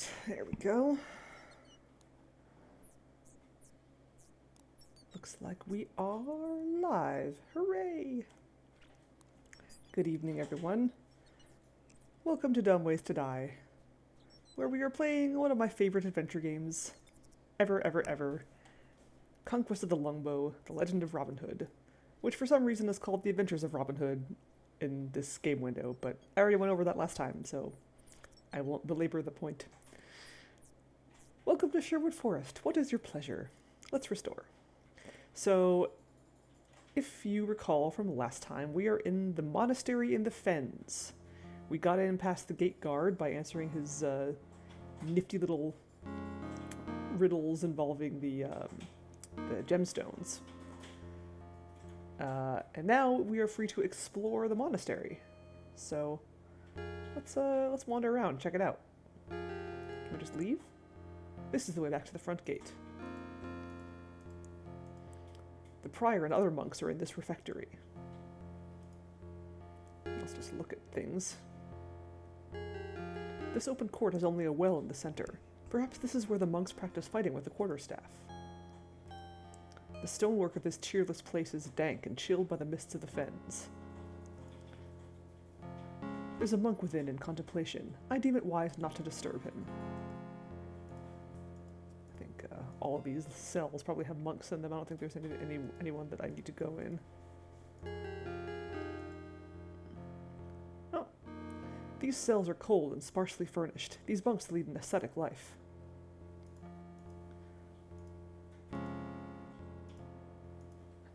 Alright, there we go. Looks like we are live. Hooray! Good evening, everyone. Welcome to Dumb Ways to Die, where we are playing one of my favorite adventure games ever. Conquest of the Longbow, The Legend of Robin Hood, which for some reason is called The Adventures of Robin Hood in this game window, but I already went over that last time, so I won't belabor the point. Welcome to Sherwood Forest. What is your pleasure? Let's restore. So, if you recall from last time, we are in the monastery in the Fens. We got in past the gate guard by answering his nifty little riddles involving the gemstones. And now we are free to explore the monastery. So, let's wander around, check it out. Can we just leave? This is the way back to the front gate. The prior and other monks are in this refectory. Let's just look at things. This open court has only a well in the center. Perhaps this is where the monks practice fighting with the quarterstaff. The stonework of this cheerless place is dank and chilled by the mists of the fens. There's a monk within in contemplation. I deem it wise not to disturb him. I think all of these cells probably have monks in them. I don't think there's anyone that I need to go in. Oh. These cells are cold and sparsely furnished. These monks lead an ascetic life.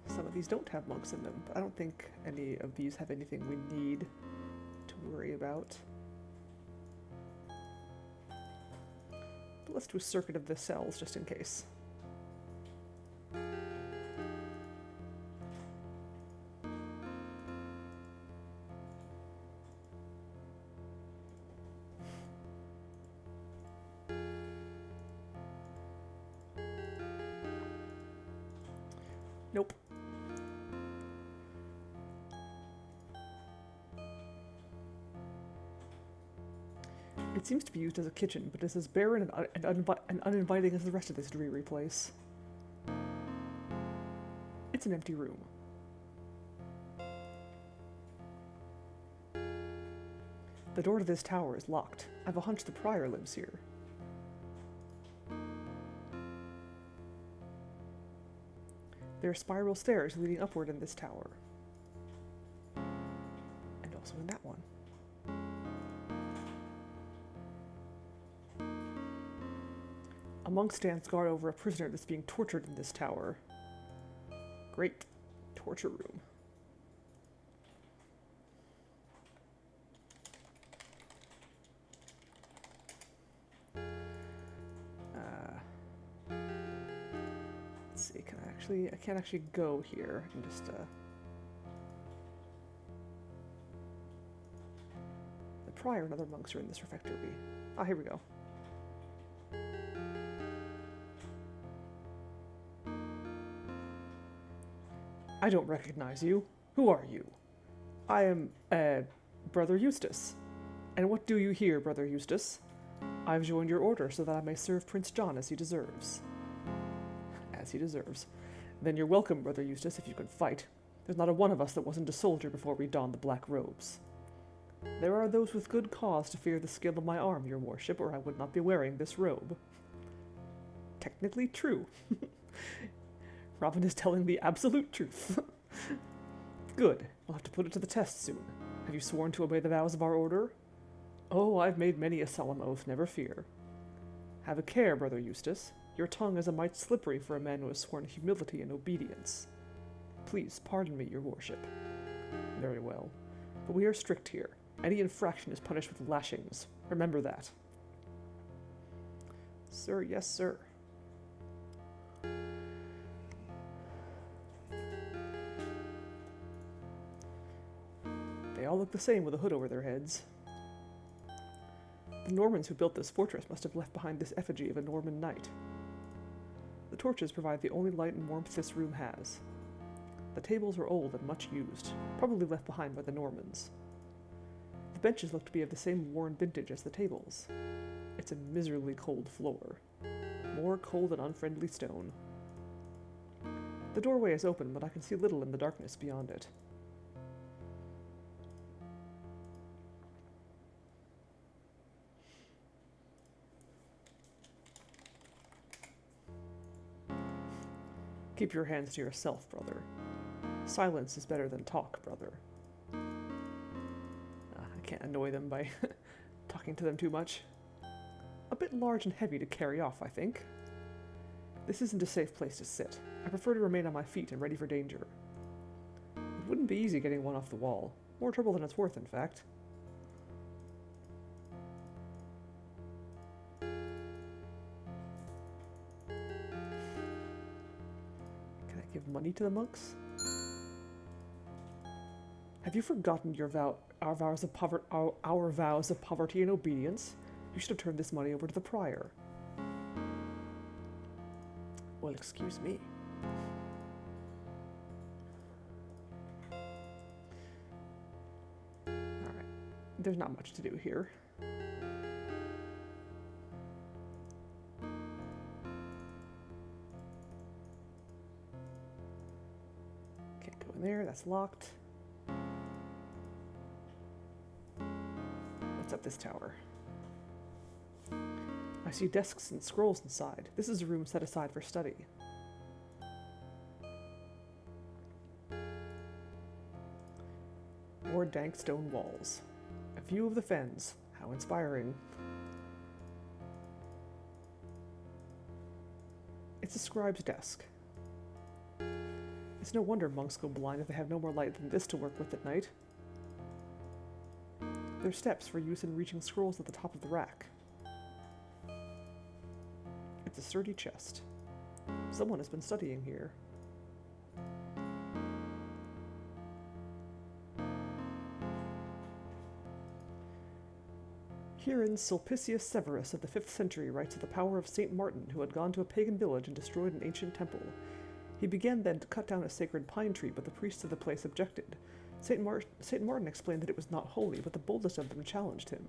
Some of these don't have monks in them, but I don't think any of these have anything we need to worry about. But let's do a circuit of the cells just in case. Nope. It seems to be used as a kitchen, but it's as barren and uninviting as the rest of this dreary place. It's an empty room. The door to this tower is locked. I've a hunch the prior lives here. There are spiral stairs leading upward in this tower. And also in that one. A monk stands guard over a prisoner that's being tortured in this tower. Great. Torture room. Let's see, I can't actually go here. I can just, The prior and other monks are in this refectory. Ah, here we go. I don't recognize you. Who are you? I am, Brother Eustace. And what do you here, Brother Eustace? I've joined your order so that I may serve Prince John as he deserves. As he deserves. Then you're welcome, Brother Eustace, if you can fight. There's not a one of us that wasn't a soldier before we donned the black robes. There are those with good cause to fear the skill of my arm, your worship, or I would not be wearing this robe. Technically true. Robin is telling the absolute truth. Good. We'll have to put it to the test soon. Have you sworn to obey the vows of our order? Oh, I've made many a solemn oath, never fear. Have a care, Brother Eustace. Your tongue is a mite slippery for a man who has sworn humility and obedience. Please, pardon me, your worship. Very well. But we are strict here. Any infraction is punished with lashings. Remember that. Sir, yes, sir. They all look the same with a hood over their heads. The Normans who built this fortress must have left behind this effigy of a Norman knight. The torches provide the only light and warmth this room has. The tables are old and much used, probably left behind by the Normans. The benches look to be of the same worn vintage as the tables. It's a miserably cold floor. More cold and unfriendly stone. The doorway is open, but I can see little in the darkness beyond it. Keep your hands to yourself, brother. Silence is better than talk, brother. I can't annoy them by talking to them too much. A bit large and heavy to carry off, I think. This isn't a safe place to sit. I prefer to remain on my feet and ready for danger. It wouldn't be easy getting one off the wall. More trouble than it's worth, in fact. Can I give money to the monks? Have you forgotten our vows of poverty and obedience? You should have turned this money over to the prior. Well, excuse me. Alright. There's not much to do here. Can't go in there, that's locked. What's up this tower? I see desks and scrolls inside. This is a room set aside for study. More dank stone walls. A view of the fens. How inspiring. It's a scribe's desk. It's no wonder monks go blind if they have no more light than this to work with at night. There are steps for use in reaching scrolls at the top of the rack. It's a sturdy chest. Someone has been studying here. Herein Sulpicius Severus of the 5th century writes of the power of St. Martin, who had gone to a pagan village and destroyed an ancient temple. He began then to cut down a sacred pine tree, but the priests of the place objected. St. Martin explained that it was not holy, but the boldest of them challenged him.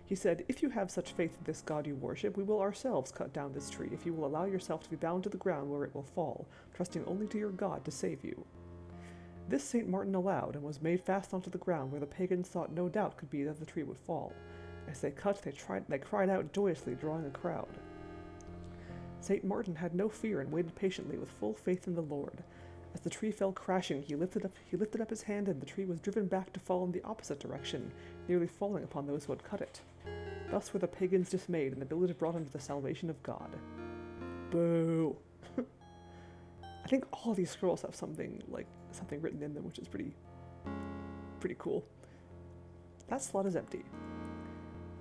He said, "If you have such faith in this god you worship, we will ourselves cut down this tree, if you will allow yourself to be bound to the ground where it will fall, trusting only to your god to save you." This St. Martin allowed, and was made fast onto the ground where the pagans thought no doubt could be that the tree would fall. As they cut, they cried out joyously, drawing a crowd. St. Martin had no fear and waited patiently with full faith in the Lord. As the tree fell crashing, he lifted up his hand, and the tree was driven back to fall in the opposite direction, nearly falling upon those who had cut it. Thus were the pagans dismayed, and the village brought under the salvation of God. Boo! I think all of these scrolls have something written in them, which is pretty cool. That slot is empty.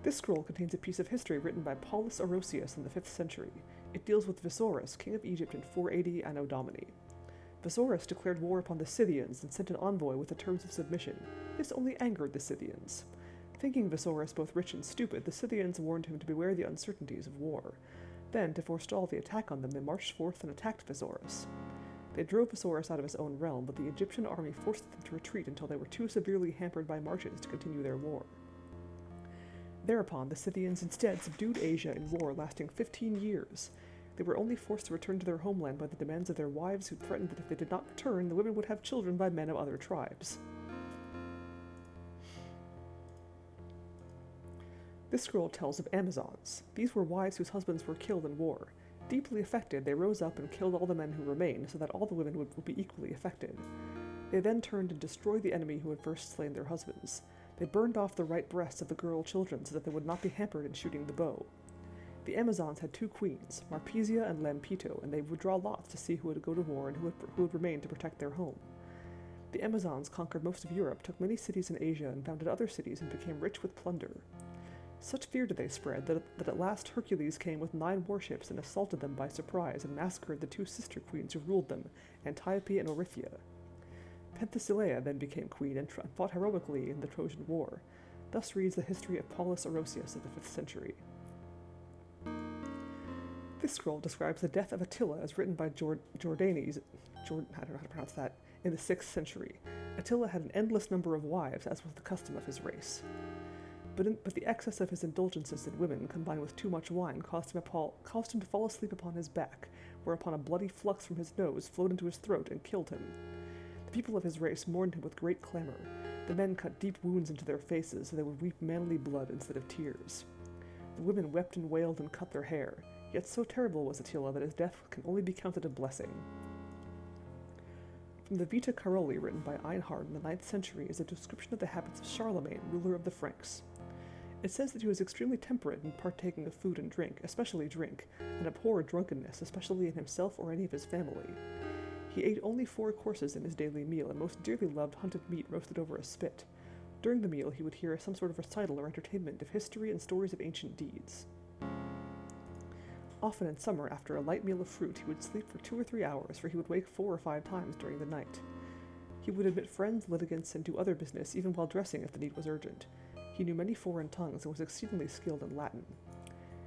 This scroll contains a piece of history written by Paulus Orosius in the 5th century. It deals with Visorus, king of Egypt in 480 Anno Domini. Visorus declared war upon the Scythians and sent an envoy with the terms of submission. This only angered the Scythians. Thinking Visorus both rich and stupid, the Scythians warned him to beware the uncertainties of war. Then, to forestall the attack on them, they marched forth and attacked Visorus. They drove Visorus out of his own realm, but the Egyptian army forced them to retreat until they were too severely hampered by marches to continue their war. Thereupon, the Scythians instead subdued Asia in war lasting 15 years. They were only forced to return to their homeland by the demands of their wives, who threatened that if they did not return, the women would have children by men of other tribes. This scroll tells of Amazons. These were wives whose husbands were killed in war. Deeply affected, they rose up and killed all the men who remained, so that all the women would be equally affected. They then turned and destroyed the enemy who had first slain their husbands. They burned off the right breasts of the girl children so that they would not be hampered in shooting the bow. The Amazons had 2 queens, Marpesia and Lampito, and they would draw lots to see who would go to war and who would remain to protect their home. The Amazons conquered most of Europe, took many cities in Asia, and founded other cities and became rich with plunder. Such fear did they spread that at last Hercules came with 9 warships and assaulted them by surprise and massacred the 2 sister queens who ruled them, Antiope and Orythia. Penthesilea then became queen and fought heroically in the Trojan War. Thus reads the history of Paulus Orosius of the 5th century. This scroll describes the death of Attila as written by Jordanes, I don't know how to pronounce that, in the 6th century. Attila had an endless number of wives, as was the custom of his race. but the excess of his indulgences in women, combined with too much wine, caused him to fall asleep upon his back, whereupon a bloody flux from his nose flowed into his throat and killed him. The people of his race mourned him with great clamor. The men cut deep wounds into their faces so they would weep manly blood instead of tears. The women wept and wailed and cut their hair, yet so terrible was Attila that his death can only be counted a blessing. From the Vita Caroli, written by Einhard in the 9th century, is a description of the habits of Charlemagne, ruler of the Franks. It says that he was extremely temperate in partaking of food and drink, especially drink, and abhorred drunkenness, especially in himself or any of his family. He ate only 4 courses in his daily meal, and most dearly loved hunted meat roasted over a spit. During the meal, he would hear some sort of recital or entertainment of history and stories of ancient deeds. Often in summer, after a light meal of fruit, he would sleep for 2 or 3 hours, for he would wake 4 or 5 times during the night. He would admit friends, litigants, and do other business, even while dressing if the need was urgent. He knew many foreign tongues and was exceedingly skilled in Latin.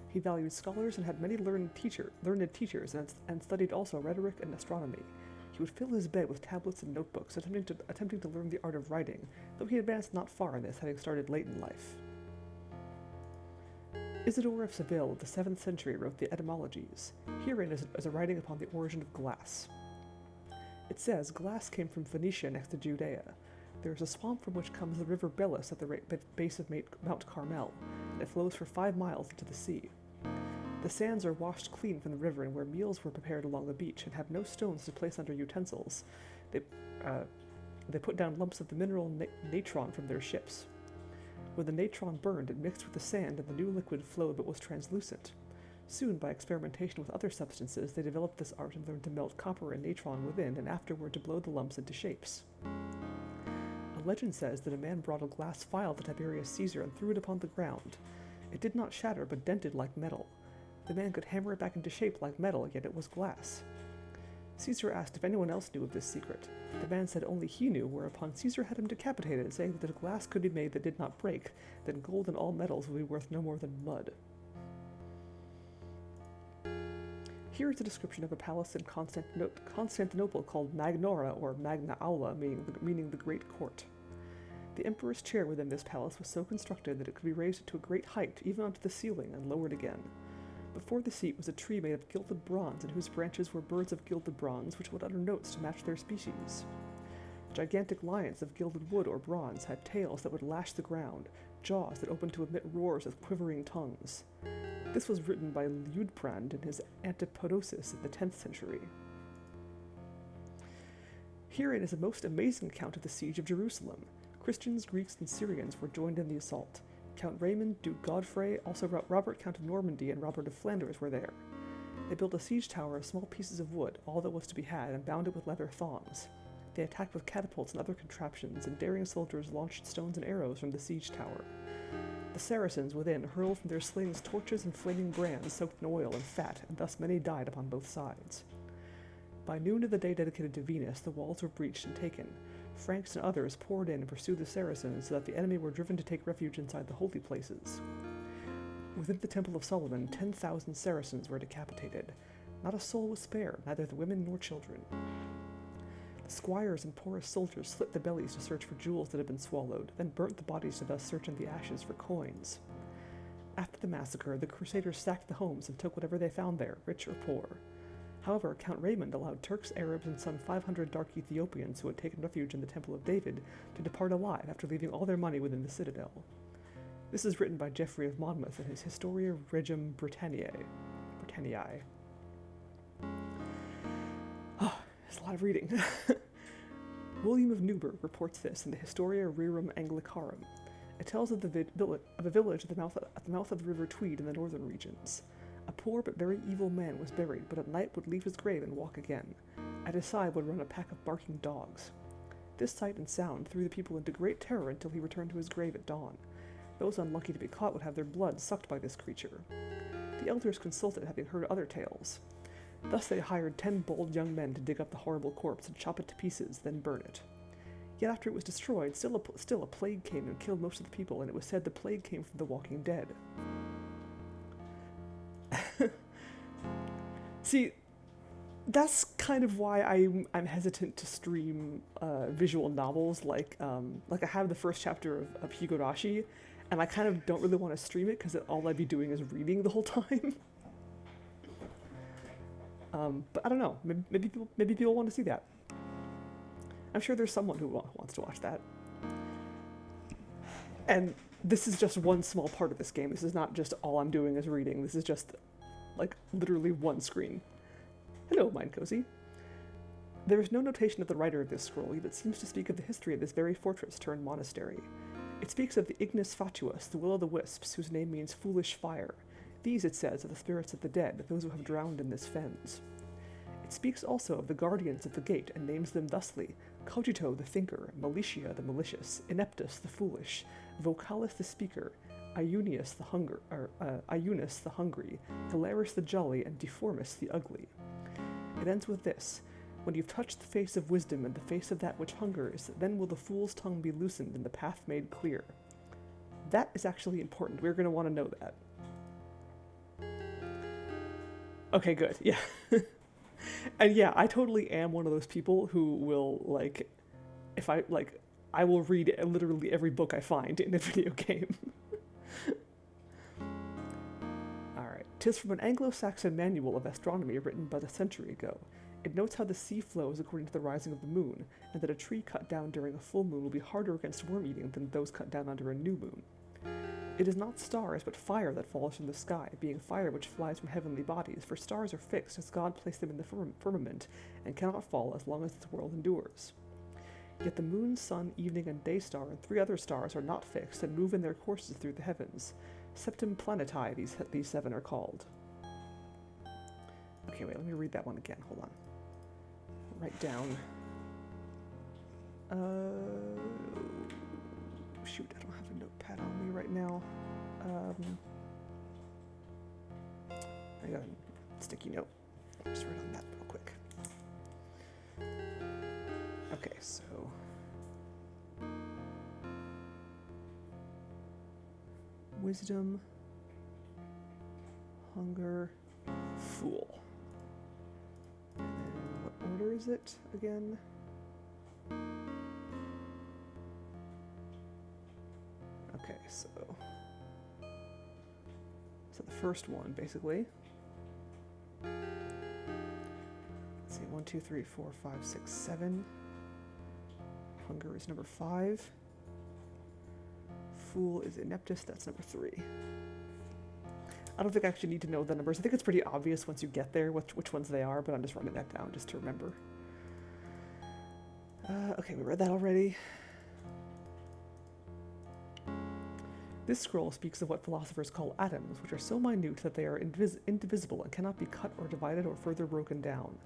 He valued scholars and had many learned teachers and studied also rhetoric and astronomy. He would fill his bed with tablets and notebooks, attempting to learn the art of writing, though he advanced not far in this, having started late in life. Isidore of Seville of the 7th century wrote the Etymologies. Herein is a writing upon the origin of glass. It says, glass came from Phoenicia next to Judea. There is a swamp from which comes the river Belus at the base of Mount Carmel, and it flows for 5 miles into the sea. The sands are washed clean from the river, and where meals were prepared along the beach and have no stones to place under utensils, they put down lumps of the mineral natron from their ships. When the natron burned, it mixed with the sand, and the new liquid flowed but was translucent. Soon, by experimentation with other substances, they developed this art and learned to melt copper and natron within, and afterward to blow the lumps into shapes. A legend says that a man brought a glass phial to Tiberius Caesar and threw it upon the ground. It did not shatter, but dented like metal. The man could hammer it back into shape like metal, yet it was glass. Caesar asked if anyone else knew of this secret. The man said only he knew, whereupon Caesar had him decapitated, saying that if glass could be made that did not break, then gold and all metals would be worth no more than mud. Here is a description of a palace in Constantinople called Magnora, or Magna Aula, meaning the Great Court. The emperor's chair within this palace was so constructed that it could be raised to a great height, even onto the ceiling, and lowered again. Before the seat was a tree made of gilded bronze, in whose branches were birds of gilded bronze, which would utter notes to match their species. Gigantic lions of gilded wood or bronze had tails that would lash the ground, jaws that opened to emit roars with quivering tongues. This was written by Liutprand in his Antipodosis in the 10th century. Herein is a most amazing account of the siege of Jerusalem. Christians, Greeks, and Syrians were joined in the assault. Count Raymond, Duke Godfrey, also Robert, Count of Normandy, and Robert of Flanders were there. They built a siege tower of small pieces of wood, all that was to be had, and bound it with leather thongs. They attacked with catapults and other contraptions, and daring soldiers launched stones and arrows from the siege tower. The Saracens within hurled from their slings torches and flaming brands soaked in oil and fat, and thus many died upon both sides. By noon of the day dedicated to Venus, the walls were breached and taken. Franks and others poured in and pursued the Saracens, so that the enemy were driven to take refuge inside the holy places. Within the Temple of Solomon, 10,000 Saracens were decapitated. Not a soul was spared, neither the women nor children. The squires and poorest soldiers slit the bellies to search for jewels that had been swallowed, then burnt the bodies to thus search in the ashes for coins. After the massacre, the Crusaders sacked the homes and took whatever they found there, rich or poor. However, Count Raymond allowed Turks, Arabs, and some 500 dark Ethiopians who had taken refuge in the Temple of David to depart alive after leaving all their money within the citadel. This is written by Geoffrey of Monmouth in his Historia Regum Britanniae. There's a lot of reading. William of Newburgh reports this in the Historia Rerum Anglicarum. It tells of a village at the mouth of the River Tweed in the northern regions. A poor but very evil man was buried, but at night would leave his grave and walk again. At his side would run a pack of barking dogs. This sight and sound threw the people into great terror until he returned to his grave at dawn. Those unlucky to be caught would have their blood sucked by this creature. The elders consulted, having heard other tales. Thus they hired 10 bold young men to dig up the horrible corpse and chop it to pieces, then burn it. Yet after it was destroyed, still a plague came and killed most of the people, and it was said the plague came from the walking dead. See, that's kind of why I'm hesitant to stream visual novels like I have the first chapter of Higurashi, And I kind of don't really want to stream it because all I'd be doing is reading the whole time. But I don't know. Maybe people want to see that. I'm sure there's someone who wants to watch that. And this is just one small part of this game. This is not just all I'm doing is reading. This is just, like, literally one screen. Hello, Mind Cozy. There is no notation of the writer of this scroll, yet it seems to speak of the history of this very fortress turned monastery. It speaks of the Ignis Fatuus, the will-o'-the-wisps, whose name means foolish fire. These, it says, are the spirits of the dead, those who have drowned in this fens. It speaks also of the guardians of the gate, and names them thusly: Cogito the thinker, Malitia the malicious, Ineptus the foolish, Vocalis the speaker, Iunius the hungry, Hilarus the jolly, and Deformus the ugly. It ends with this: when you've touched the face of wisdom and the face of that which hungers, then will the fool's tongue be loosened and the path made clear. That is actually important. We're going to want to know that. Okay, good. Yeah. And yeah, I totally am one of those people who will, like, if I, like, I will read literally every book I find in a video game. Alright. 'Tis from an Anglo-Saxon manual of astronomy written but a century ago. It notes how the sea flows according to the rising of the moon, and that a tree cut down during a full moon will be harder against worm-eating than those cut down under a new moon. It is not stars, but fire that falls from the sky, being fire which flies from heavenly bodies, for stars are fixed as God placed them in the firmament, and cannot fall as long as this world endures. Yet the moon, sun, evening, and day star, and 3 other stars are not fixed, and move in their courses through the heavens. Septem planetae, these 7 are called. Okay, wait, let me read that one again, hold on. Write down... shoot, I don't have a notepad on me right now. I got a sticky note. Just write on that real quick. Okay, so... wisdom, hunger, fool. And then what order is it again? Okay, so the first one, basically. Let's see, 1, 2, 3, 4, 5, 6, 7. Hunger is number 5. Fool is Ineptus, that's number 3. I don't think I actually need to know the numbers. I think it's pretty obvious once you get there which ones they are, but I'm just writing that down just to remember. Okay, we read that already. This scroll speaks of what philosophers call atoms, which are so minute that they are indivisible and cannot be cut or divided or further broken down.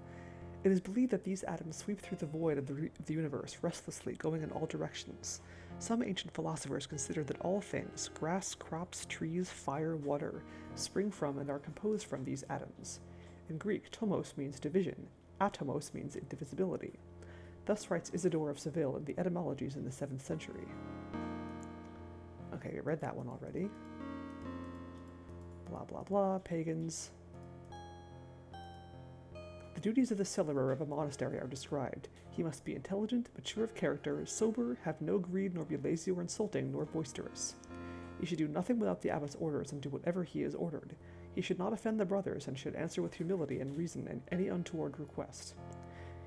It is believed that these atoms sweep through the void of the universe restlessly, going in all directions. Some ancient philosophers considered that all things, grass, crops, trees, fire, water, spring from and are composed from these atoms. In Greek, tomos means division, atomos means indivisibility. Thus writes Isidore of Seville in the Etymologies in the 7th century. Okay, we read that one already. Blah, blah, blah, pagans. The duties of the cellarer of a monastery are described. He must be intelligent, mature of character, sober, have no greed, nor be lazy or insulting, nor boisterous. He should do nothing without the abbot's orders, and do whatever he is ordered. He should not offend the brothers, and should answer with humility and reason in any untoward request.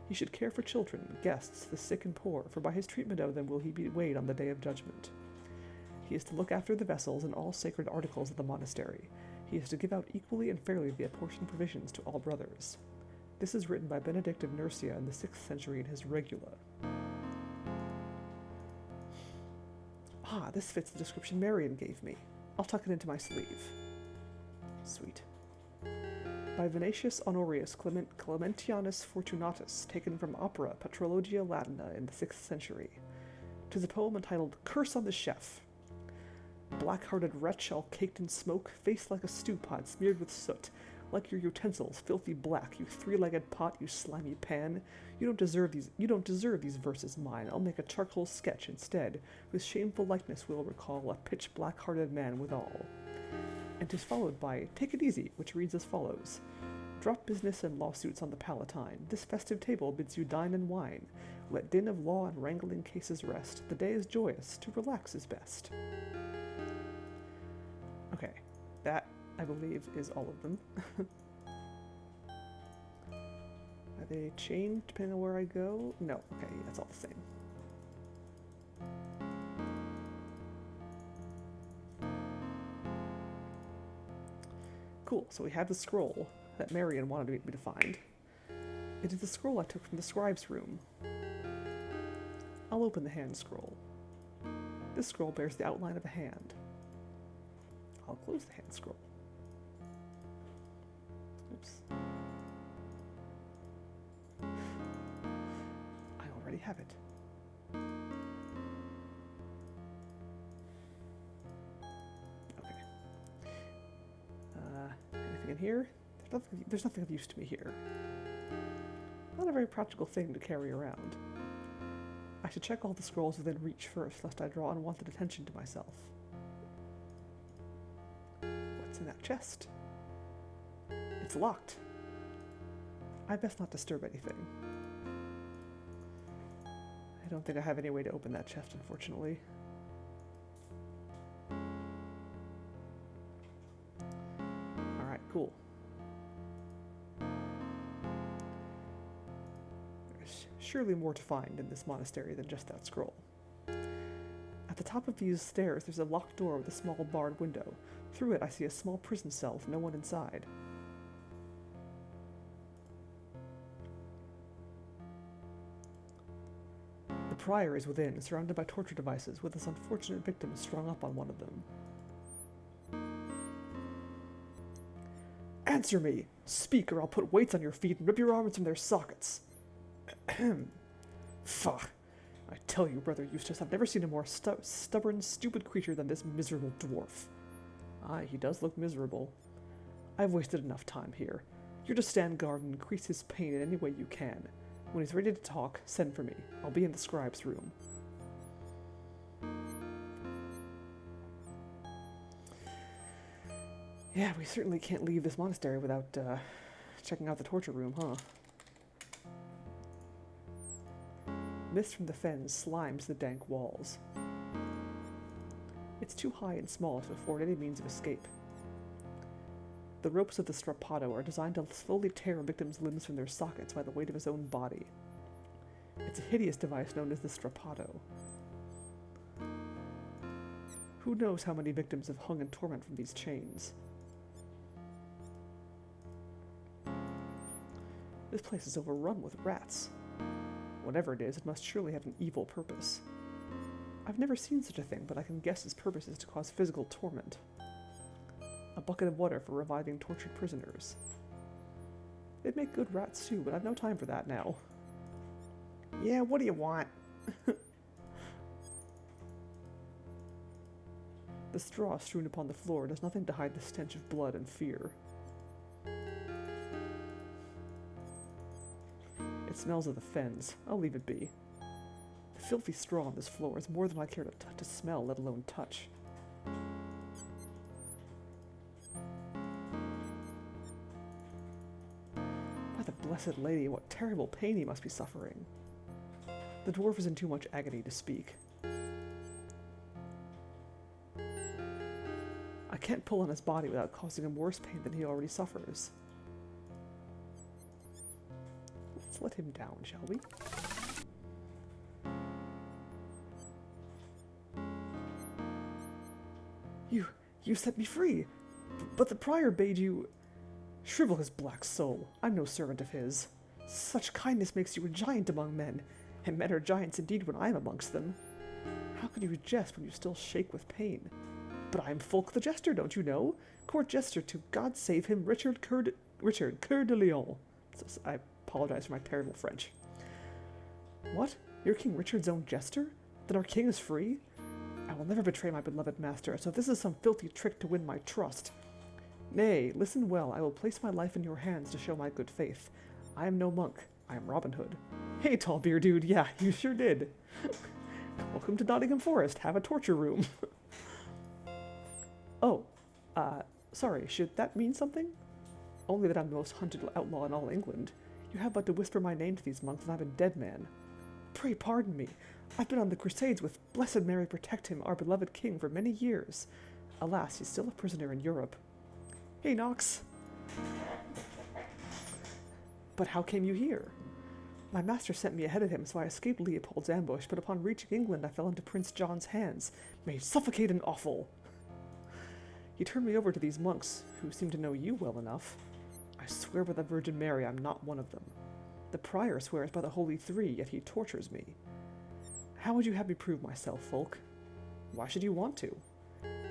He should care for children, guests, the sick and poor, for by his treatment of them will he be weighed on the day of judgment. He is to look after the vessels and all sacred articles of the monastery. He is to give out equally and fairly the apportioned provisions to all brothers. This is written by Benedict of Nursia in the 6th century in his Regula. Ah, this fits the description Marion gave me. I'll tuck it into my sleeve. Sweet. By Venetius Honorius Clementianus Fortunatus, taken from opera Patrologia Latina in the 6th century. 'Tis a poem entitled Curse on the Chef. Black-hearted wretch, all caked in smoke, face like a stew pot smeared with soot, like your utensils, filthy black, you 3-legged pot, you slimy pan. You don't deserve these verses mine. I'll make a charcoal sketch instead, whose shameful likeness will recall a pitch black-hearted man withal. And 'tis followed by Take It Easy, which reads as follows. Drop business and lawsuits on the Palatine. This festive table bids you dine and wine. Let din of law and wrangling cases rest. The day is joyous, to relax is best. That, I believe, is all of them. Are they chained depending on where I go? No. Okay, that's all the same. Cool, so we have the scroll that Marion wanted me to find. It is the scroll I took from the scribe's room. I'll open the hand scroll. This scroll bears the outline of a hand. I'll close the hand scroll. Oops. I already have it. Okay. Anything in here? There's nothing of use to me here. Not a very practical thing to carry around. I should check all the scrolls within reach first, lest I draw unwanted attention to myself. What's in that chest? It's locked. I best not disturb anything. I don't think I have any way to open that chest, unfortunately. Alright, cool. There's surely more to find in this monastery than just that scroll. At the top of these stairs, there's a locked door with a small barred window. Through it, I see a small prison cell with no one inside. The prior is within, surrounded by torture devices, with his unfortunate victim strung up on one of them. Answer me! Speak, or I'll put weights on your feet and rip your arms from their sockets! Fuck! I tell you, Brother Eustace, I've never seen a more stubborn, stupid creature than this miserable dwarf. Aye, he does look miserable. I've wasted enough time here. You're to stand guard and increase his pain in any way you can. When he's ready to talk, send for me. I'll be in the scribe's room. Yeah, we certainly can't leave this monastery without checking out the torture room, huh? Mist from the fens slimes the dank walls. It's too high and small to afford any means of escape. The ropes of the strappado are designed to slowly tear a victim's limbs from their sockets by the weight of his own body. It's a hideous device known as the strappado. Who knows how many victims have hung in torment from these chains? This place is overrun with rats. Whatever it is, it must surely have an evil purpose. I've never seen such a thing, but I can guess its purpose is to cause physical torment. A bucket of water for reviving tortured prisoners. They'd make good rats too, but I've no time for that now. Yeah, what do you want? The straw strewn upon the floor does nothing to hide the stench of blood and fear. It smells of the fens. I'll leave it be. The filthy straw on this floor is more than I care to smell, let alone touch. By the blessed lady, what terrible pain he must be suffering. The dwarf is in too much agony to speak. I can't pull on his body without causing him worse pain than he already suffers. Let's let him down, shall we? You set me free, but the prior bade you... Shrivel his black soul. I'm no servant of his. Such kindness makes you a giant among men, and men are giants indeed when I am amongst them. How can you jest when you still shake with pain? But I am Fulk the Jester, don't you know? Court Jester to God save him, Richard Coeur de Lion. I apologize for my terrible French. What? You're King Richard's own jester? Then our king is free? I will never betray my beloved master, so if this is some filthy trick to win my trust... Nay, listen well, I will place my life in your hands to show my good faith. I am no monk, I am Robin Hood. Hey, tall beer dude, yeah, you sure did. Welcome to Nottingham Forest, have a torture room. Oh, sorry, should that mean something? Only that I'm the most hunted outlaw in all England. You have but to whisper my name to these monks and I'm a dead man. Pray pardon me. I've been on the Crusades with Blessed Mary protect him, our beloved king, for many years. Alas, he's still a prisoner in Europe. Hey, Knox. But how came you here? My master sent me ahead of him, so I escaped Leopold's ambush, but upon reaching England I fell into Prince John's hands, made suffocating and awful. He turned me over to these monks, who seem to know you well enough. I swear by the Virgin Mary I'm not one of them. The prior swears by the Holy Three, yet he tortures me. How would you have me prove myself, Folk? Why should you want to?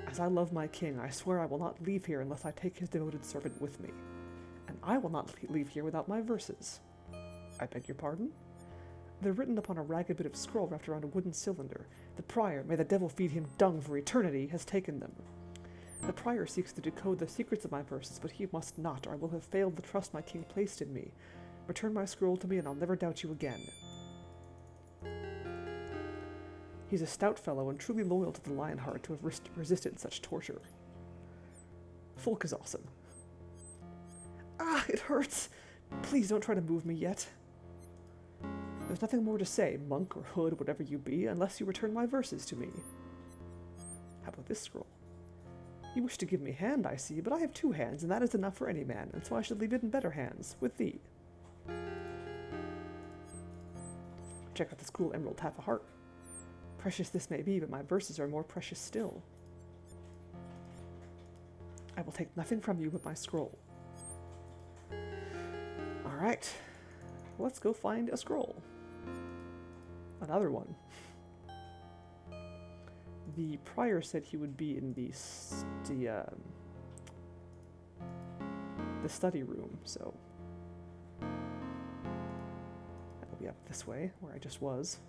As I love my king, I swear I will not leave here unless I take his devoted servant with me. And I will not leave here without my verses. I beg your pardon? They're written upon a ragged bit of scroll wrapped around a wooden cylinder. The prior, may the devil feed him dung for eternity, has taken them. The prior seeks to decode the secrets of my verses, but he must not, or I will have failed the trust my king placed in me. Return my scroll to me, and I'll never doubt you again. He's a stout fellow, and truly loyal to the Lionheart to have resisted such torture. Folk is awesome. Ah, it hurts! Please don't try to move me yet. There's nothing more to say, monk or hood, whatever you be, unless you return my verses to me. How about this scroll? You wish to give me a hand, I see, but I have 2 hands, and that is enough for any man, and so I should leave it in better hands, with thee. Check out this cool emerald half a heart. Precious this may be, but my verses are more precious still. I will take nothing from you but my scroll. Alright, let's go find a scroll. Another one. The prior said he would be in the study room, so that'll be up this way, where I just was.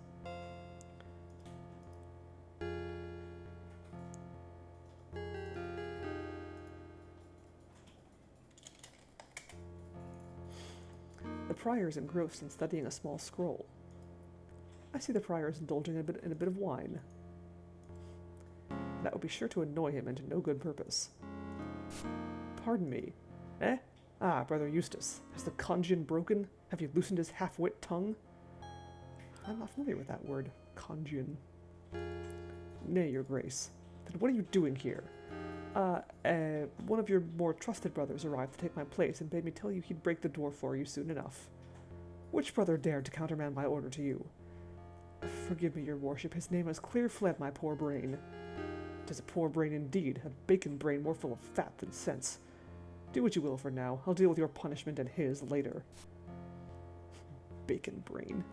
The prior is engrossed in studying a small scroll. I see the prior is indulging in a bit of wine. That would be sure to annoy him and to no good purpose. Pardon me. Eh? Ah, Brother Eustace. Has the congion broken? Have you loosened his half-wit tongue? I'm not familiar with that word. Congion. Nay, your grace. Then what are you doing here? One of your more trusted brothers arrived to take my place and bade me tell you he'd break the door for you soon enough. Which brother dared to countermand my order to you? Forgive me, your worship. His name has clear fled my poor brain. 'Tis a poor brain indeed, a bacon brain more full of fat than sense. Do what you will for now. I'll deal with your punishment and his later. Bacon brain.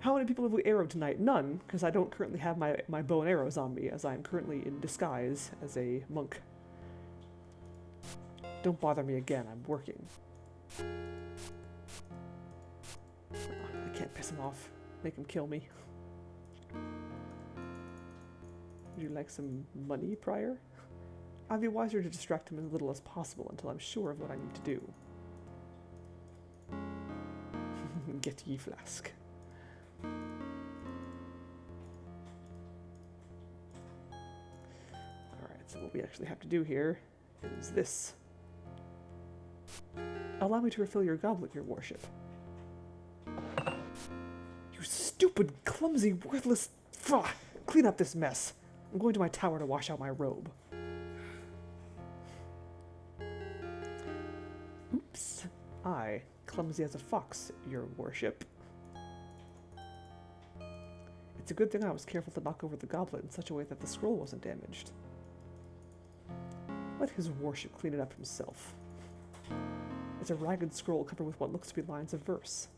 How many people have we arrowed tonight? None, because I don't currently have my bow and arrows on me, as I am currently in disguise as a monk. Don't bother me again, I'm working. I can't piss him off. Make him kill me. Would you like some money, Prior? I'd be wiser to distract him as little as possible until I'm sure of what I need to do. Get ye flask. Alright, so what we actually have to do here is this. Allow me to refill your goblet, your worship. You stupid, clumsy, worthless... Pah! Clean up this mess. I'm going to my tower to wash out my robe. Oops. I, clumsy as a fox, your worship. It's a good thing I was careful to knock over the goblet in such a way that the scroll wasn't damaged. Let his worship clean it up himself. It's a ragged scroll covered with what looks to be lines of verse.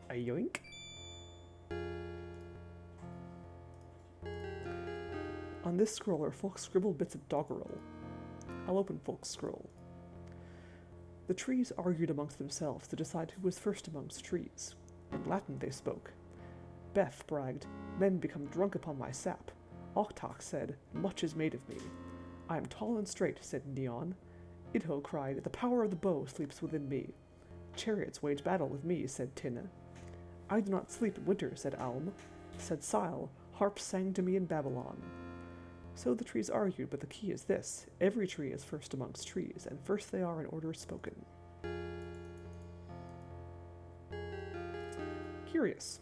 A yoink? On this scroll are Folk's scribbled bits of doggerel. I'll open Folk's scroll. The trees argued amongst themselves to decide who was first amongst trees. In Latin they spoke. Beth bragged, "Men become drunk upon my sap." Oktok said, "Much is made of me." "I am tall and straight," said Neon. Idho cried, "The power of the bow sleeps within me." "Chariots wage battle with me," said Tina. "I do not sleep in winter," said Alm. Said Sile, "Harps sang to me in Babylon." So the trees argued, but the key is this. Every tree is first amongst trees, and first they are in order spoken. Curious.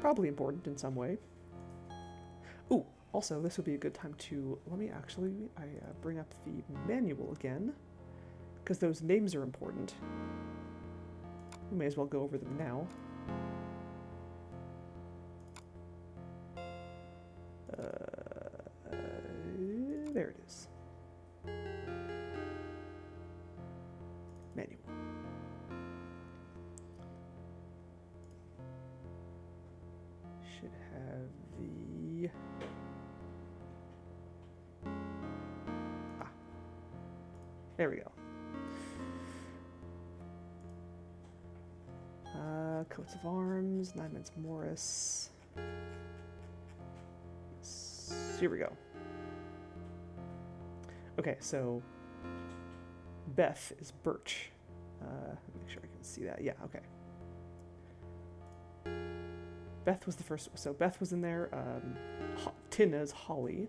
Probably important in some way. Ooh, Also, this would be a good time to, let me actually, bring up the manual again, because those names are important. We may as well go over them now. There it is. Manual. Should have the... There we go. Coats of arms, Nyman's Morris. Here we go. Okay, so Beth is birch. Make sure I can see that. Yeah, okay. Beth was the first. So Beth was in there. Tina is holly.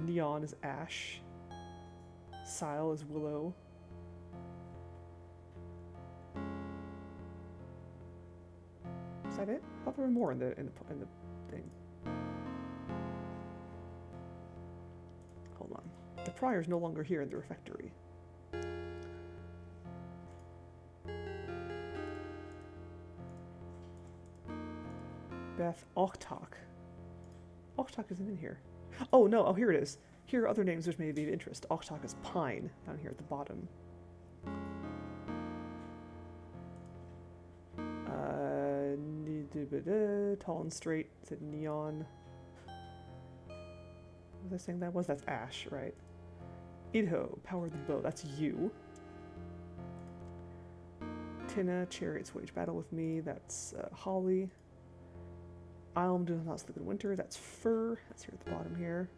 Neon is ash. Sile is willow. Is that it? I thought there were more in the thing. Hold on. The prior's no longer here in the refectory. Beth Ochtok. Ochtok isn't in here. Oh no! Oh, here it is. Here are other names which may be of interest. Ochtok is pine down here at the bottom. Tall and straight. Said neon. What was I saying that was? That's ash, right? Idho, power the bow. That's you. Tina, chariots wage battle with me. That's holly. Ilm does not sleep in winter. That's fir. That's here at the bottom here.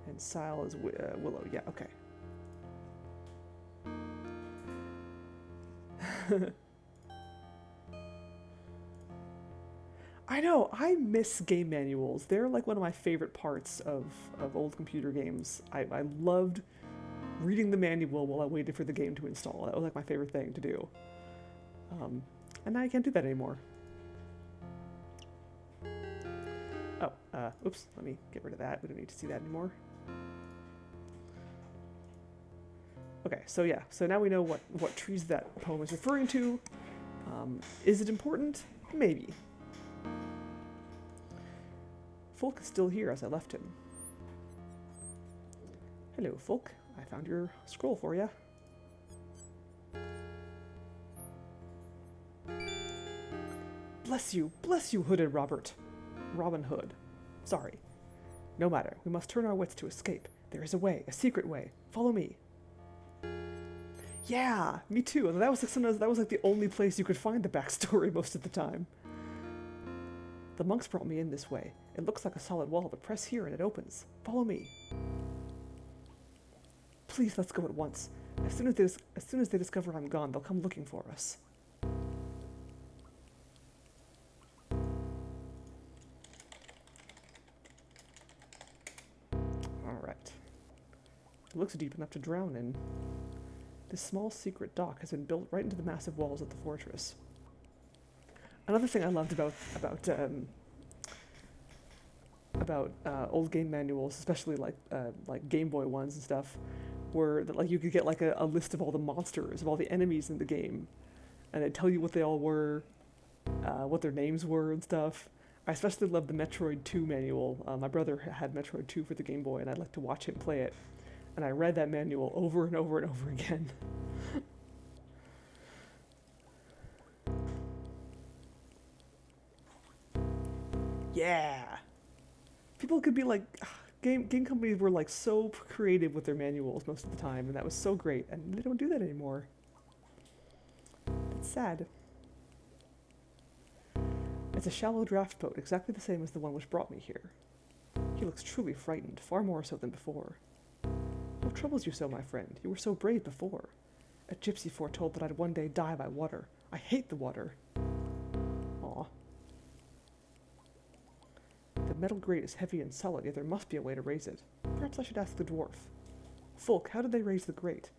And Sile is willow. Yeah, okay. I know, I miss game manuals. They're like one of my favorite parts of old computer games. I loved reading the manual while I waited for the game to install. That was like my favorite thing to do. And now I can't do that anymore. Oh, oops, let me get rid of that. We don't need to see that anymore. Okay, so yeah, so now we know what trees that poem is referring to. Is it important? Maybe. Folk is still here as I left him. Hello, Folk. I found your scroll for you. Bless you, hooded Robin Hood. Sorry. No matter, we must turn our wits to escape. There is a way, a secret way. Follow me. Yeah, me too. And that was like the only place you could find the backstory most of the time. The monks brought me in this way. It looks like a solid wall, but press here and it opens. Follow me. Please, let's go at once. As soon as they discover I'm gone, they'll come looking for us. All right. It looks deep enough to drown in. This small secret dock has been built right into the massive walls of the fortress. Another thing I loved about old game manuals, especially like Game Boy ones and stuff, were that like you could get like a list of all the monsters, of all the enemies in the game, and they'd tell you what they all were, what their names were and stuff. I especially loved the Metroid 2 manual. My brother had Metroid 2 for the Game Boy, and I'd like to watch him play it. And I read that manual over and over and over again. Yeah! People could be like, game companies were like so creative with their manuals most of the time, and that was so great, and they don't do that anymore. It's sad. It's a shallow draft boat, exactly the same as the one which brought me here. He looks truly frightened, far more so than before. What troubles you so, my friend? You were so brave before. A gypsy foretold that I'd one day die by water. I hate the water. Aw. The metal grate is heavy and solid, yet there must be a way to raise it. Perhaps I should ask the dwarf. Folk, how did they raise the grate?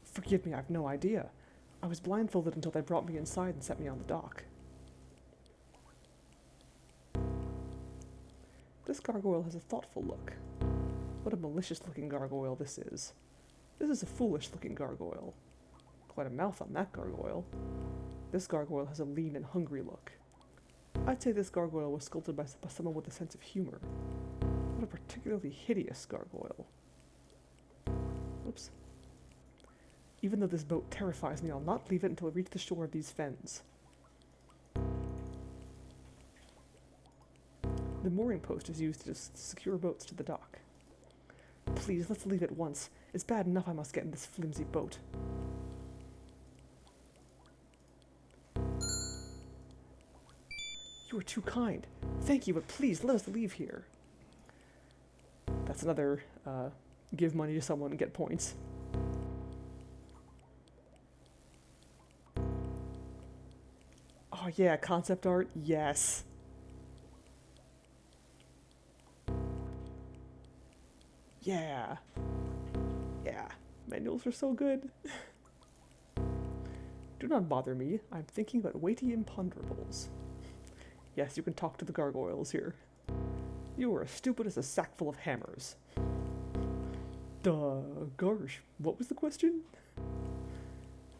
Forgive me, I've no idea. I was blindfolded until they brought me inside and set me on the dock. This gargoyle has a thoughtful look. What a malicious-looking gargoyle this is. This is a foolish-looking gargoyle. Quite a mouth on that gargoyle. This gargoyle has a lean and hungry look. I'd say this gargoyle was sculpted by someone with a sense of humor. What a particularly hideous gargoyle. Oops. Even though this boat terrifies me, I'll not leave it until I reach the shore of these fens. The mooring post is used to secure boats to the dock. Please, let's leave at once. It's bad enough I must get in this flimsy boat. You are too kind. Thank you, but please, let us leave here. That's another, give money to someone and get points. Oh yeah, concept art, yes. Yeah. Yeah, manuals are so good. Do not bother me. I'm thinking about weighty imponderables. Yes, you can talk to the gargoyles here. You are as stupid as a sack full of hammers. Duh, gosh, what was the question?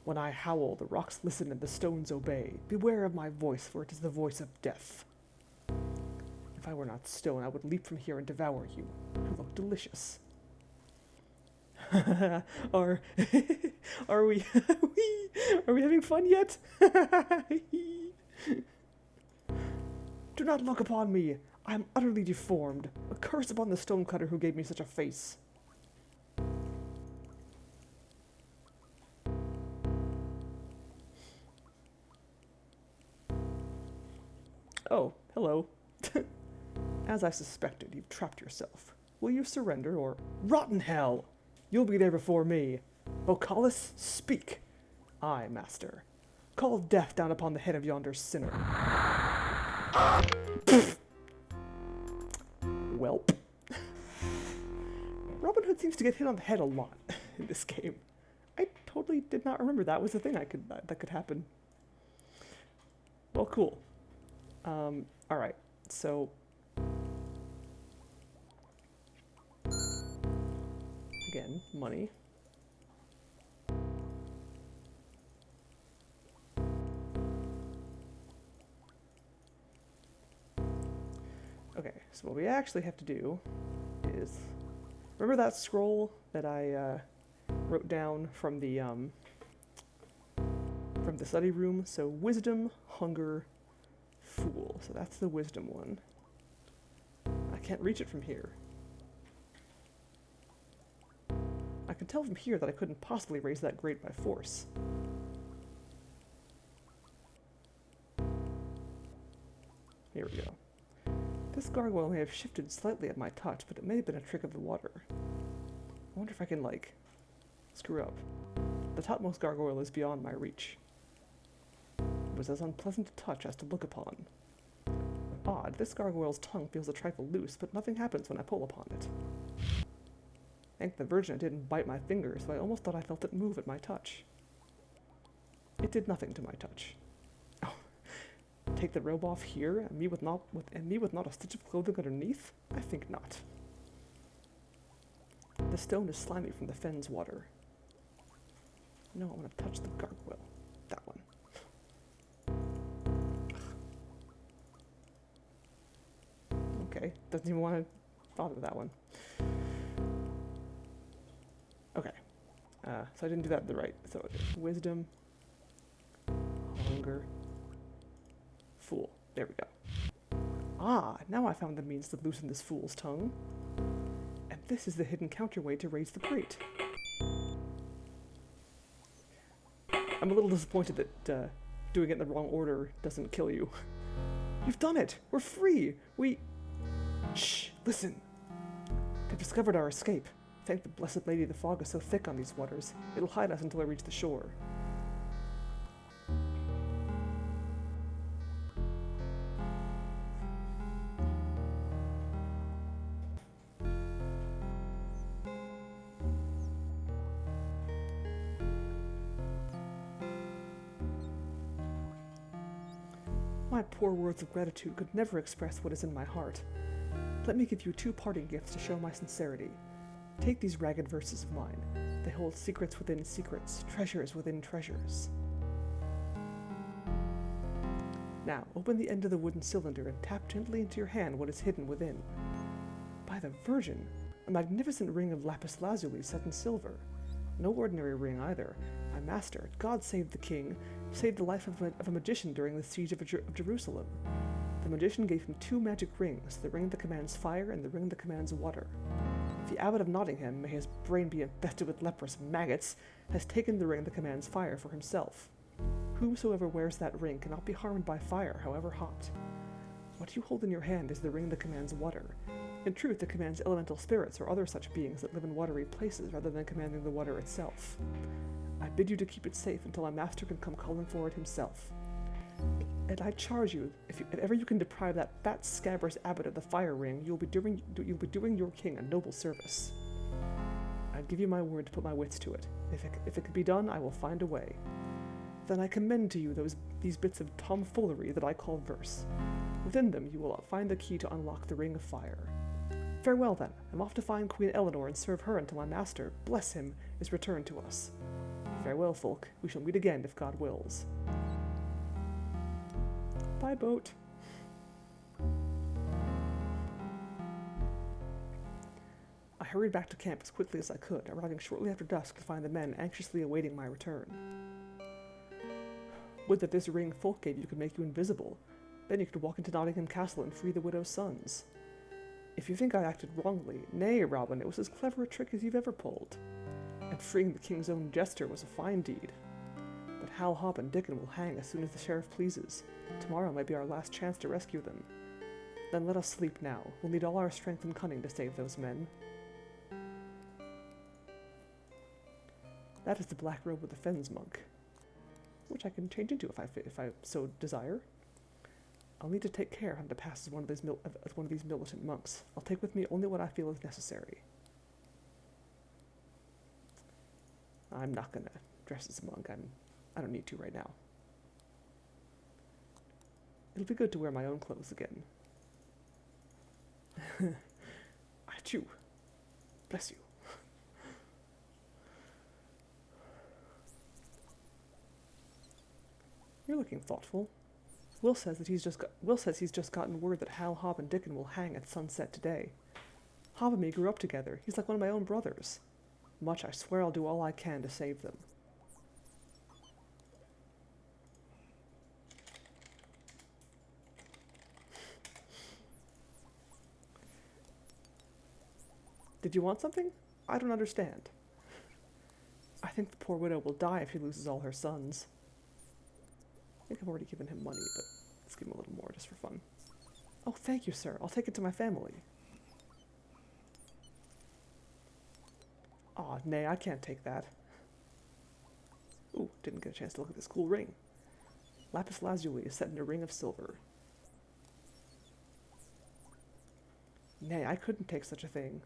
When I howl, the rocks listen and the stones obey. Beware of my voice, for it is the voice of death. If I were not stone, I would leap from here and devour you. You look delicious. are we are we having fun yet? Do not look upon me. I am utterly deformed. A curse upon the stonecutter who gave me such a face. Oh, hello. As I suspected, you've trapped yourself. Will you surrender or... Rotten hell! You'll be there before me. Vocalis, speak. Aye, master. Call death down upon the head of yonder sinner. Welp. Robin Hood seems to get hit on the head a lot in this game. I totally did not remember that was a thing that could happen. Well, cool. Alright, so... Again, money. Okay, so what we actually have to do is... Remember that scroll that I wrote down from the study room? So wisdom, hunger, fool. So that's the wisdom one. I can't reach it from here. I can tell from here that I couldn't possibly raise that grade by force. Here we go. This gargoyle may have shifted slightly at my touch, but it may have been a trick of the water. I wonder if I can, like, screw up. The topmost gargoyle is beyond my reach. It was as unpleasant to touch as to look upon. Odd, this gargoyle's tongue feels a trifle loose, but nothing happens when I pull upon it. Thank the Virgin it didn't bite my fingers, so I almost thought I felt it move at my touch. It did nothing to my touch. Oh, take the robe off here, and me with not a stitch of clothing underneath? I think not. The stone is slimy from the fen's water. No, I'm gonna touch the gargoyle. That one. Okay, doesn't even want to bother with that one. Okay, so I didn't do that the right. So wisdom, hunger, fool. There we go. Ah, now I found the means to loosen this fool's tongue. And this is the hidden counterweight to raise the crate. I'm a little disappointed that doing it in the wrong order doesn't kill you. You've done it! We're free! Shh! Listen! They've discovered our escape. Thank the Blessed Lady, the fog is so thick on these waters. It'll hide us until I reach the shore. My poor words of gratitude could never express what is in my heart. Let me give you 2 parting gifts to show my sincerity. Take these ragged verses of mine. They hold secrets within secrets, treasures within treasures. Now, open the end of the wooden cylinder and tap gently into your hand what is hidden within. By the Virgin, a magnificent ring of lapis lazuli set in silver. No ordinary ring either. My master, God save the king, saved the life of a magician during the siege of Jerusalem. The magician gave him 2 magic rings, the ring that commands fire and the ring that commands water. The abbot of Nottingham, may his brain be infested with leprous maggots, has taken the ring that commands fire for himself. Whosoever wears that ring cannot be harmed by fire, however hot. What you hold in your hand is the ring that commands water. In truth, it commands elemental spirits or other such beings that live in watery places rather than commanding the water itself. I bid you to keep it safe until my master can come calling for it himself. And I charge you, if ever you can deprive that fat scabrous abbot of the fire ring, you'll be doing your king a noble service. I give you my word to put my wits to it. If it can be done, I will find a way. Then I commend to you these bits of tomfoolery that I call verse. Within them you will find the key to unlock the ring of fire. Farewell then. I'm off to find Queen Eleanor and serve her until my master, bless him, is returned to us. Farewell, folk. We shall meet again if God wills. Bye, boat. I hurried back to camp as quickly as I could, arriving shortly after dusk to find the men anxiously awaiting my return. Would that this ring folk gave you could make you invisible. Then you could walk into Nottingham Castle and free the widow's sons. If you think I acted wrongly, nay, Robin, it was as clever a trick as you've ever pulled. And freeing the king's own jester was a fine deed. But Hal, Hob, and Dickon will hang as soon as the sheriff pleases. Tomorrow might be our last chance to rescue them. Then let us sleep now. We'll need all our strength and cunning to save those men. That is the black robe of the Fens monk, which I can change into if I so desire. I'll need to take care how to pass as one of these militant monks. I'll take with me only what I feel is necessary. I'm not gonna dress as a monk. I don't need to right now. It'll be good to wear my own clothes again. Achoo. Bless you. You're looking thoughtful. Will says he's just gotten word that Hal, Hob, and Dickon will hang at sunset today. Hob and me grew up together. He's like one of my own brothers. Much, I swear I'll do all I can to save them. Did you want something? I don't understand. I think the poor widow will die if she loses all her sons. I think I've already given him money, but let's give him a little more just for fun. Oh, thank you, sir. I'll take it to my family. Aw, nay, I can't take that. Ooh, didn't get a chance to look at this cool ring. Lapis lazuli is set in a ring of silver. Nay, I couldn't take such a thing.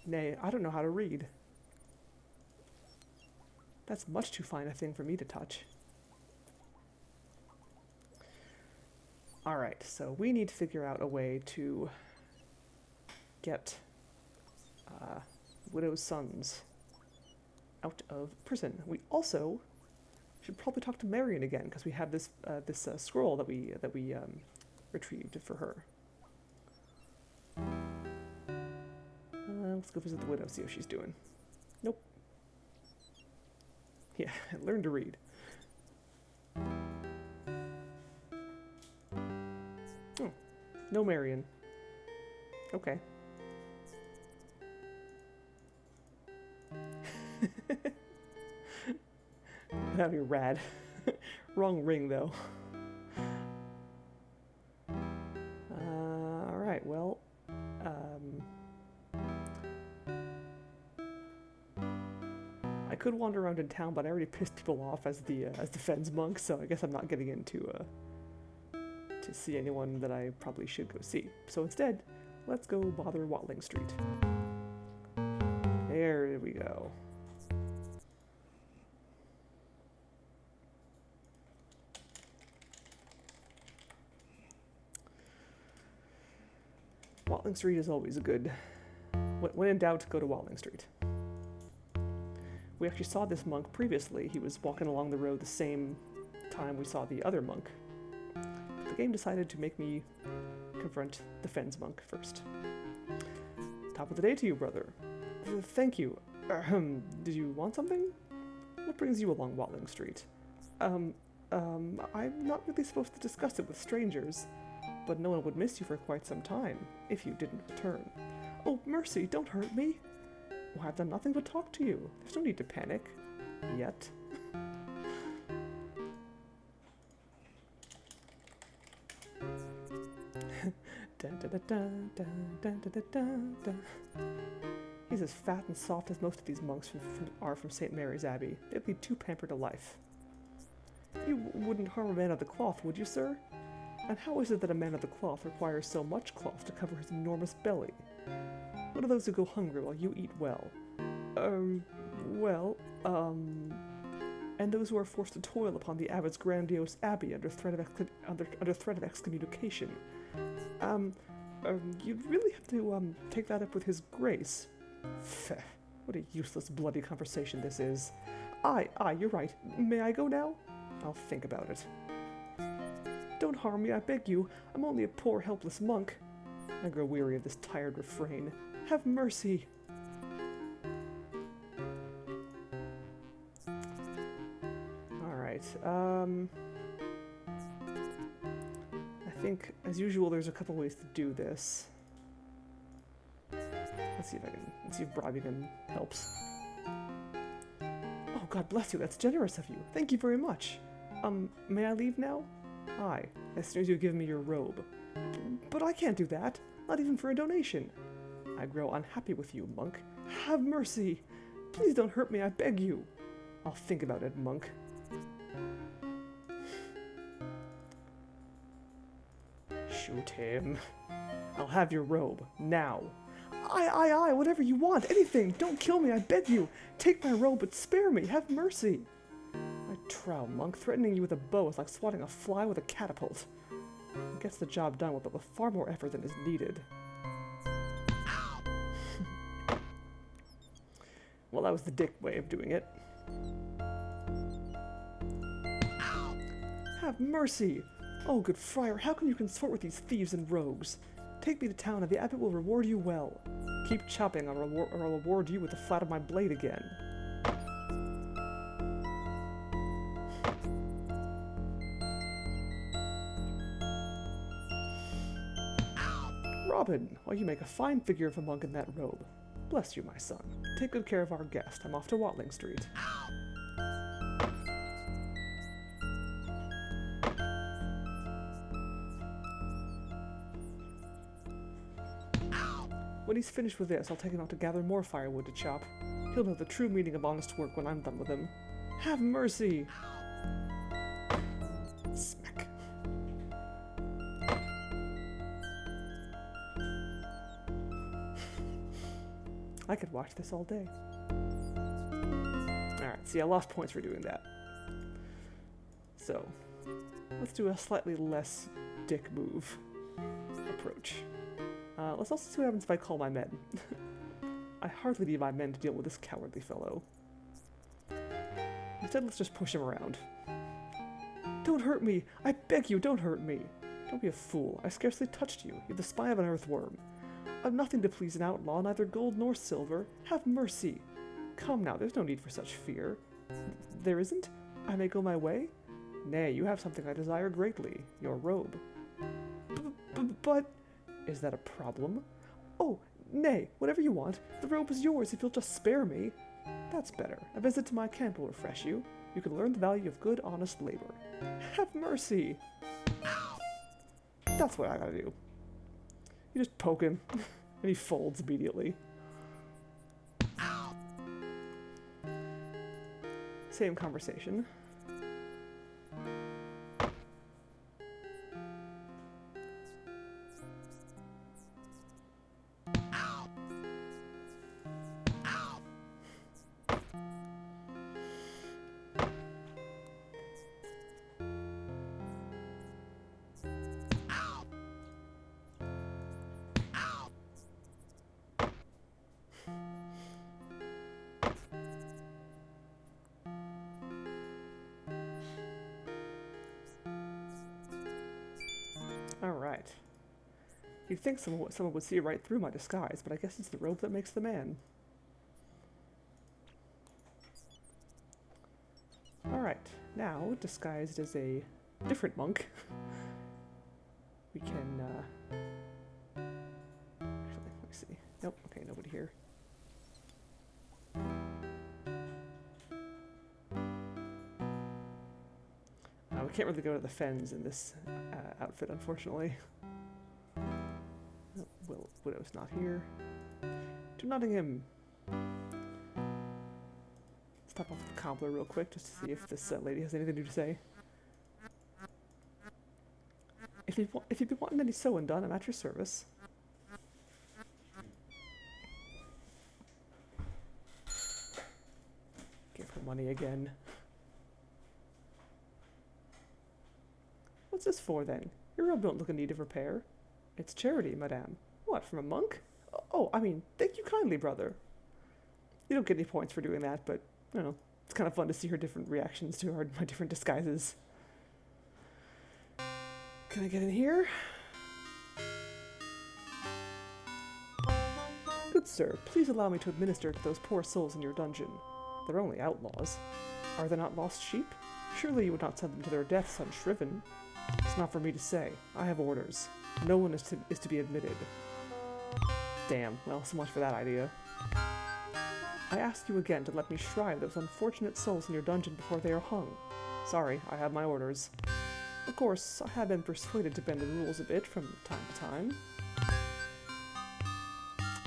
Nay, I don't know how to read. That's much too fine a thing for me to touch. Alright, so we need to figure out a way to get widow's sons out of prison. We also should probably talk to Marion again, because we have this scroll that we retrieved for her. Let's go visit the widow, see how she's doing. Nope. Yeah, learn to read. Oh, no Marion. Okay. That'd be rad. Wrong ring, though. Alright, well, I could wander around in town, but I already pissed people off as the Fens monk, so I guess I'm not getting into to see anyone that I probably should go see. So instead, let's go bother Watling Street. There we go. Watling Street is always good. When in doubt, go to Watling Street. We actually saw this monk previously. He was walking along the road the same time we saw the other monk. The game decided to make me confront the Fens monk first. Top of the day to you, brother. Thank you. Did you want something? What brings you along Watling Street? I'm not really supposed to discuss it with strangers, but no one would miss you for quite some time if you didn't return. Oh, mercy, don't hurt me. Well, I've done nothing but talk to you. There's no need to panic. Yet. He's as fat and soft as most of these monks are from St. Mary's Abbey. They'd be too pampered a life. You wouldn't harm a man of the cloth, would you, sir? And how is it that a man of the cloth requires so much cloth to cover his enormous belly? What are those who go hungry while you eat well? And those who are forced to toil upon the abbot's grandiose abbey under threat of excommunication. You'd really have to, take that up with his grace. Feh, what a useless, bloody conversation this is. Aye, you're right. May I go now? I'll think about it. Don't harm me, I beg you. I'm only a poor, helpless monk. I grow weary of this tired refrain. Have mercy. Alright, I think, as usual, there's a couple ways to do this. Let's see if bribing him helps. Oh, God bless you, that's generous of you. Thank you very much. May I leave now? Aye, as soon as you give me your robe. But I can't do that, not even for a donation. I grow unhappy with you, monk. Have mercy. Please don't hurt me, I beg you. I'll think about it, monk. Shoot him. I'll have your robe, now. Aye, whatever you want, anything. Don't kill me, I beg you. Take my robe, but spare me, have mercy. I trow, monk, threatening you with a bow is like swatting a fly with a catapult. It gets the job done with far more effort than is needed. Well, that was the dick way of doing it. Have mercy! Oh, good friar, how can you consort with these thieves and rogues? Take me to town, and the abbot will reward you well. Keep chopping, or I'll reward you with the flat of my blade again. Robin, well, you make a fine figure of a monk in that robe. Bless you, my son. Take good care of our guest. I'm off to Watling Street. When he's finished with this, I'll take him out to gather more firewood to chop. He'll know the true meaning of honest work when I'm done with him. Have mercy! Smack. I could watch this all day. Alright, see, I lost points for doing that. So, let's do a slightly less dick move approach. Let's also see what happens if I call my men. I hardly need my men to deal with this cowardly fellow. Instead, let's just push him around. Don't hurt me! I beg you, don't hurt me! Don't be a fool. I scarcely touched you. You're the spine of an earthworm. I've nothing to please an outlaw, neither gold nor silver. Have mercy. Come now, there's no need for such fear. There isn't? I may go my way? Nay, you have something I desire greatly. Your robe. But... Is that a problem? Oh, nay, whatever you want. The robe is yours if you'll just spare me. That's better. A visit to my camp will refresh you. You can learn the value of good, honest labor. Have mercy. That's what I gotta do. You just poke him, and he folds immediately. Same conversation. Alright. You'd think someone would see right through my disguise, but I guess it's the robe that makes the man. Alright, now, disguised as a different monk, we can, actually, let me see. Nope, okay, nobody here. We can't really go to the fens in this outfit, unfortunately. Oh, well, Widow's not here. To Nottingham. Stop off at the cobbler real quick just to see if this lady has anything new to say. If you've been wanting any sewing done, I'm at your service. Give her money again. What's this for, then? Your robe don't look in need of repair. It's charity, madame. What, from a monk? Oh, I mean, thank you kindly, brother. You don't get any points for doing that, but, you know, it's kind of fun to see her different reactions to my different disguises. Can I get in here? Good sir, please allow me to administer to those poor souls in your dungeon. They're only outlaws. Are they not lost sheep? Surely you would not send them to their deaths unshriven. It's not for me to say. I have orders. No one is to be admitted. Damn, well, so much for that idea. I ask you again to let me shrive those unfortunate souls in your dungeon before they are hung. Sorry, I have my orders. Of course, I have been persuaded to bend the rules a bit from time to time.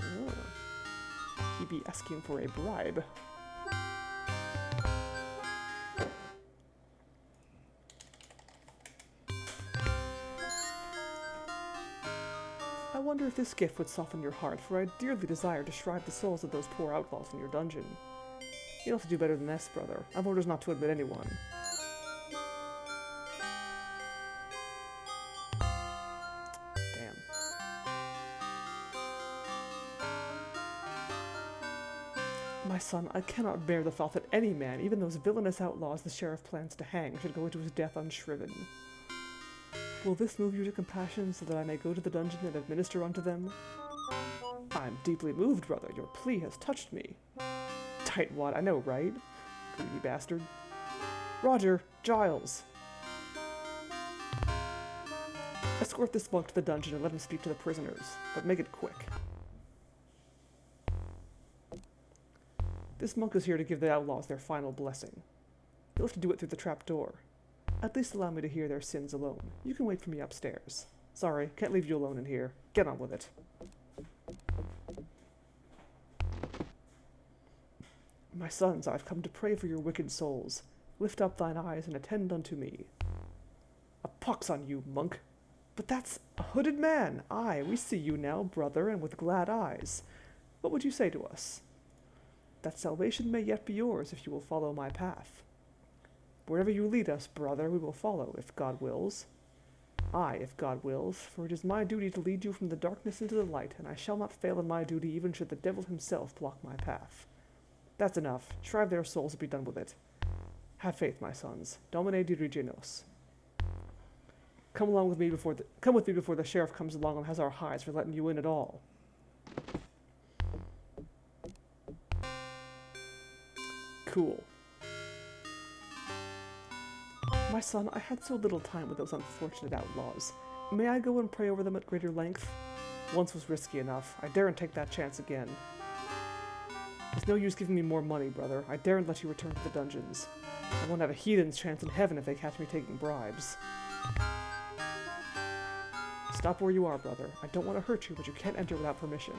Oh. He be asking for a bribe. I wonder if this gift would soften your heart, for I dearly desire to shrive the souls of those poor outlaws in your dungeon. You'll have to do better than this, brother. I've orders not to admit anyone. Damn. My son, I cannot bear the thought that any man, even those villainous outlaws the sheriff plans to hang, should go into his death unshriven. Will this move you to compassion so that I may go to the dungeon and administer unto them? I'm deeply moved, brother. Your plea has touched me. Tightwad, I know, right? Greedy bastard. Roger, Giles. Escort this monk to the dungeon and let him speak to the prisoners, but make it quick. This monk is here to give the outlaws their final blessing. You'll have to do it through the trap door. At least allow me to hear their sins alone. You can wait for me upstairs. Sorry, can't leave you alone in here. Get on with it. My sons, I've come to pray for your wicked souls. Lift up thine eyes and attend unto me. A pox on you, monk. But that's a hooded man. Aye, we see you now, brother, and with glad eyes. What would you say to us? That salvation may yet be yours if you will follow my path. Wherever you lead us, brother, we will follow, if God wills. Aye, if God wills, for it is my duty to lead you from the darkness into the light, and I shall not fail in my duty even should the devil himself block my path. That's enough. Shrive their souls and be done with it. Have faith, my sons. Domine dirige nos. Come with me before the sheriff comes along and has our hides for letting you in at all. Cool. My son, I had so little time with those unfortunate outlaws. May I go and pray over them at greater length? Once was risky enough. I daren't take that chance again. It's no use giving me more money, brother. I daren't let you return to the dungeons. I won't have a heathen's chance in heaven if they catch me taking bribes. Stop where you are, brother. I don't want to hurt you, but you can't enter without permission.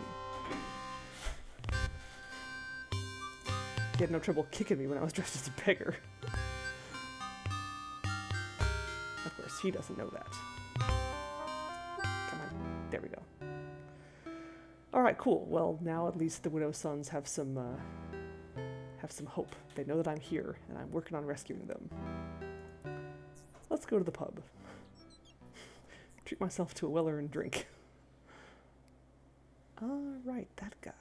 He had no trouble kicking me when I was dressed as a beggar. Of course, he doesn't know that. Come on. There we go. Alright, cool. Well, now at least the widow's sons have some hope. They know that I'm here, and I'm working on rescuing them. Let's go to the pub. Treat myself to a well-earned drink. Alright, that guy.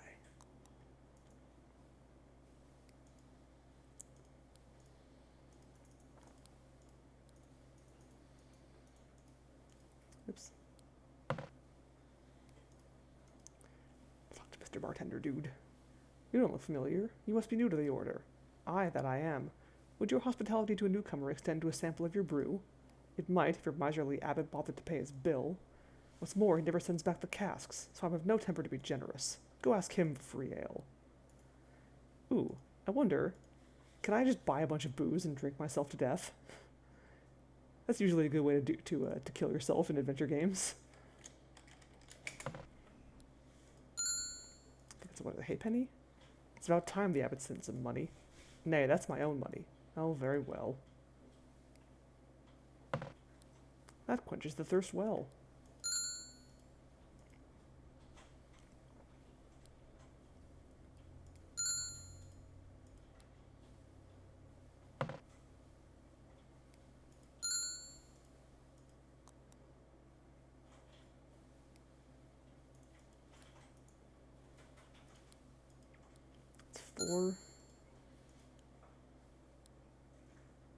Oops. after, bartender dude. You don't look familiar. You must be new to the order. Aye, that I am. Would your hospitality to a newcomer extend to a sample of your brew? It might, if your miserly abbot bothered to pay his bill. What's more, he never sends back the casks, so I'm of no temper to be generous. Go ask him for free ale. Ooh, I wonder, can I just buy a bunch of booze and drink myself to death? That's usually a good way to kill yourself in adventure games. I think it's what, a halfpenny? It's about time the abbot sent some money. Nay, that's my own money. Oh, very well. That quenches the thirst well. It's 4.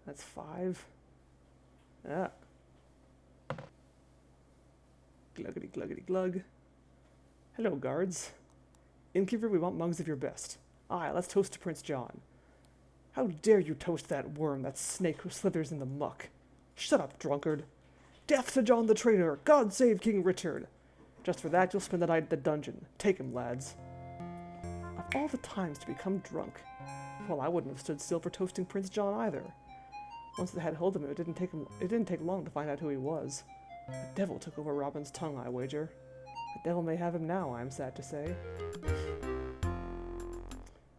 That's 5. Ah. Gluggity gluggity glug. Hello, guards. Innkeeper, we want mugs of your best. Aye, let's toast to Prince John. How dare you toast that worm, that snake who slithers in the muck? Shut up, drunkard. Death to John the traitor! God save King Richard! Just for that, you'll spend the night at the dungeon. Take him, lads. Of all the times to become drunk. Well, I wouldn't have stood still for toasting Prince John either. Once they had hold of him, it didn't take long to find out who he was. The devil took over Robin's tongue, I wager. The devil may have him now, I am sad to say.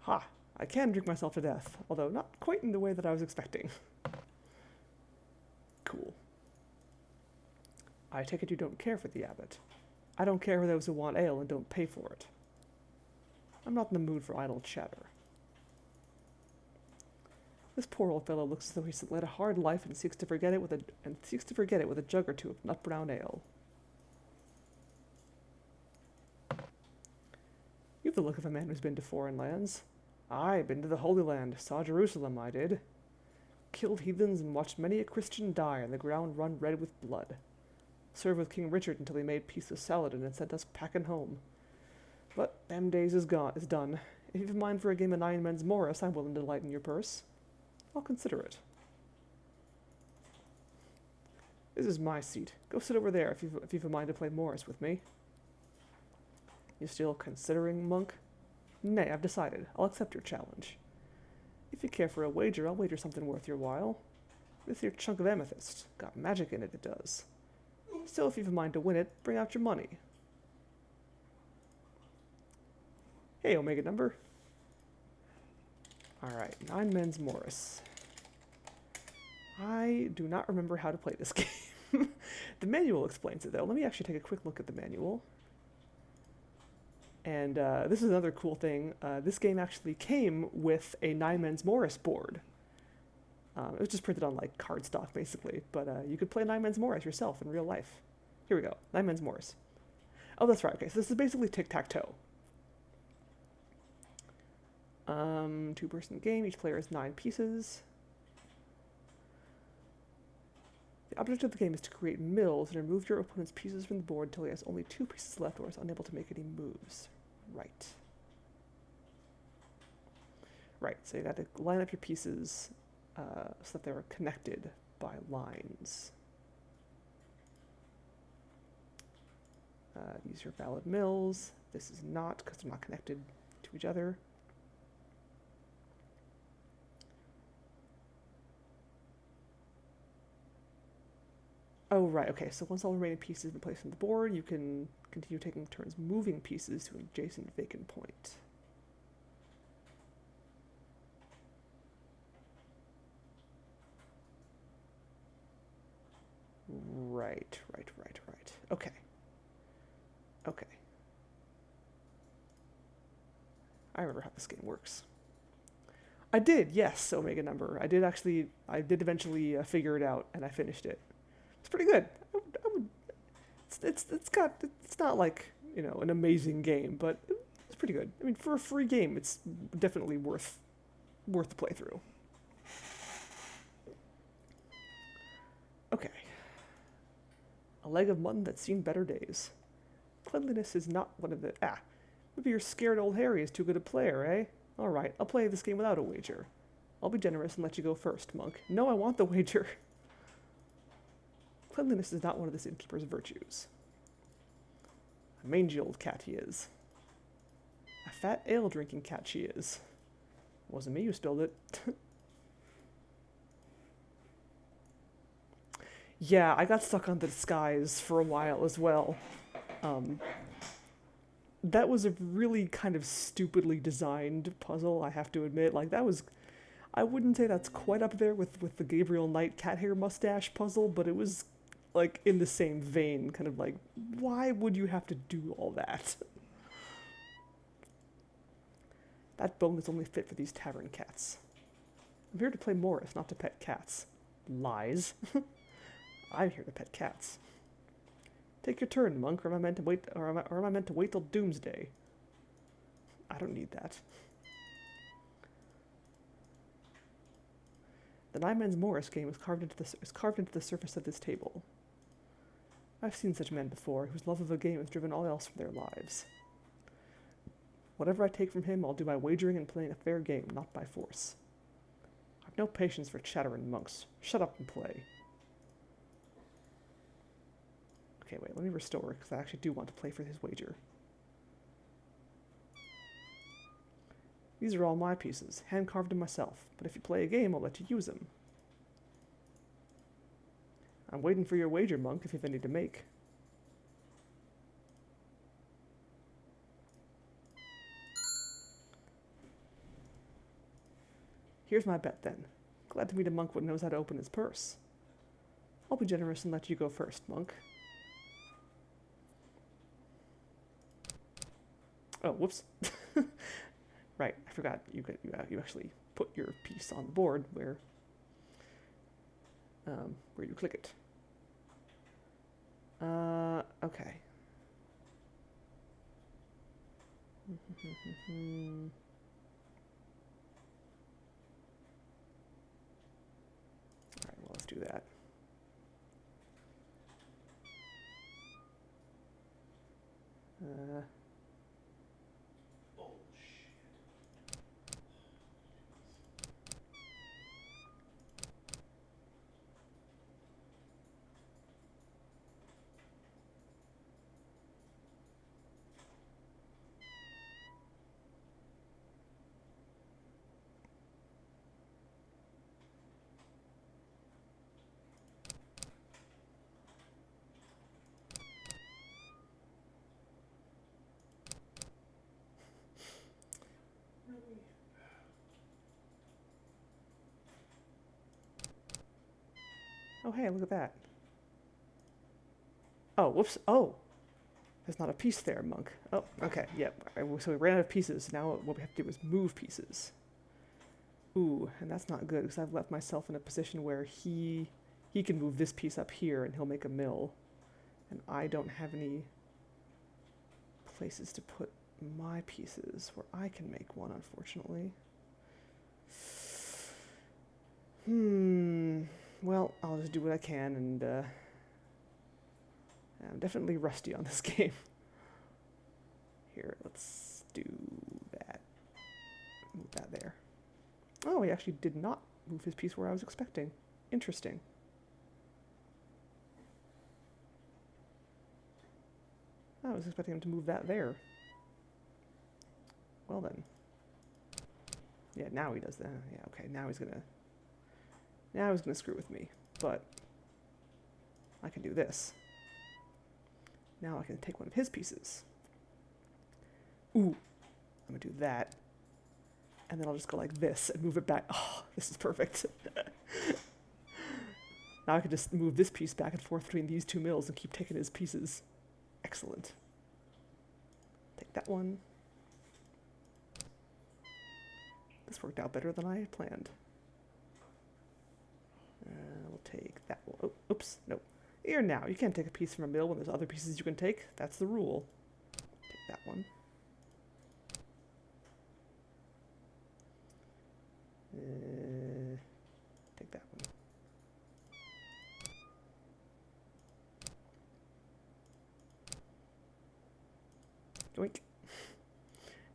Ha! I can drink myself to death, although not quite in the way that I was expecting. Cool. I take it you don't care for the abbot. I don't care for those who want ale and don't pay for it. I'm not in the mood for idle chatter. This poor old fellow looks as though he's led a hard life and seeks to forget it with a jug or two of nut brown ale. You have the look of a man who's been to foreign lands. Aye, been to the Holy Land, saw Jerusalem, I did. Killed heathens and watched many a Christian die and the ground run red with blood. Served with King Richard until he made peace with Saladin and sent us packing home. But them days is done. If you've a mind for a game of 9 men's Morris, I'm willing to lighten your purse. I'll consider it. This is my seat. Go sit over there if you've a mind to play Morris with me. You still considering, monk? Nay, I've decided. I'll accept your challenge. If you care for a wager, I'll wager something worth your while. This here chunk of amethyst. Got magic in it, it does. Still, if you've a mind to win it, bring out your money. Hey, Omega number. Alright, 9 men's Morris. I do not remember how to play this game. The manual explains it, though. Let me actually take a quick look at the manual. And this is another cool thing. This game actually came with a 9 men's Morris board. It was just printed on, like, cardstock, basically. But you could play 9 men's Morris yourself in real life. Here we go. 9 men's Morris. Oh, that's right. Okay, so this is basically tic-tac-toe. 2-person game. Each player has 9 pieces. The object of the game is to create mills and remove your opponent's pieces from the board until he has only 2 pieces left or is unable to make any moves. Right. Right, so you got to line up your pieces so that they're connected by lines. These are valid mills. This is not, because they're not connected to each other. Oh, right, okay, so once all remaining pieces have been placed on the board, you can continue taking turns moving pieces to an adjacent vacant point. Right. Okay. Okay. I remember how this game works. I did, yes, Omega number. I did eventually figure it out, and I finished it. It's pretty good. It's not like, you know, an amazing game, but it's pretty good. I mean, for a free game, it's definitely worth the playthrough. Okay. A leg of mutton that's seen better days. Cleanliness is not one of the Maybe you're scared old Harry is too good a player, eh? Alright, I'll play this game without a wager. I'll be generous and let you go first, monk. No, I want the wager. Cleanliness is not one of this innkeeper's virtues. A mangy old cat he is. A fat ale-drinking cat she is. Wasn't me who spilled it. Yeah, I got stuck on the disguise for a while as well. That was a really kind of stupidly designed puzzle, I have to admit. Like, that was... I wouldn't say that's quite up there with the Gabriel Knight cat hair mustache puzzle, but it was, like, in the same vein. Kind of like, why would you have to do all that? That bone is only fit for these tavern cats. I'm here to play Morris, not to pet cats. Lies. I'm here to pet cats. Take your turn, monk, or am I meant to wait, or am I meant to wait till doomsday? I don't need that. The Nine Men's Morris game is carved into the surface of this table. I've seen such men before, whose love of a game has driven all else from their lives. Whatever I take from him, I'll do by wagering and playing a fair game, not by force. I've no patience for chattering monks. Shut up and play. Okay, wait, let me restore, because I actually do want to play for his wager. These are all my pieces, hand-carved them myself, but if you play a game, I'll let you use them. I'm waiting for your wager, monk, if you've any to make. Here's my bet, then. Glad to meet a monk who knows how to open his purse. I'll be generous and let you go first, monk. Oh, whoops. Right, I forgot you actually put your piece on the board where you click it. Okay. Alright, well, let's do that. Oh, hey, look at that. Oh, whoops. Oh, there's not a piece there, monk. Oh, okay, yep. So we ran out of pieces. Now what we have to do is move pieces. Ooh, and that's not good, because I've left myself in a position where he can move this piece up here, and he'll make a mill. And I don't have any places to put my pieces where I can make one, unfortunately. Well, I'll just do what I can, and I'm definitely rusty on this game. Here, let's do that. Move that there. Oh, he actually did not move his piece where I was expecting. Interesting. I was expecting him to move that there. Well then. Yeah, now he does that. Yeah, okay, now he's gonna screw with me. But I can do this. Now I can take one of his pieces. Ooh, I'm gonna do that. And then I'll just go like this and move it back. Oh, this is perfect. Now I can just move this piece back and forth between these two mills and keep taking his pieces. Excellent. Take that one. This worked out better than I had planned. We'll take that one. Oh, oops, nope. Here now, you can't take a piece from a mill when there's other pieces you can take. That's the rule. Take that one. Take that one. Yoink.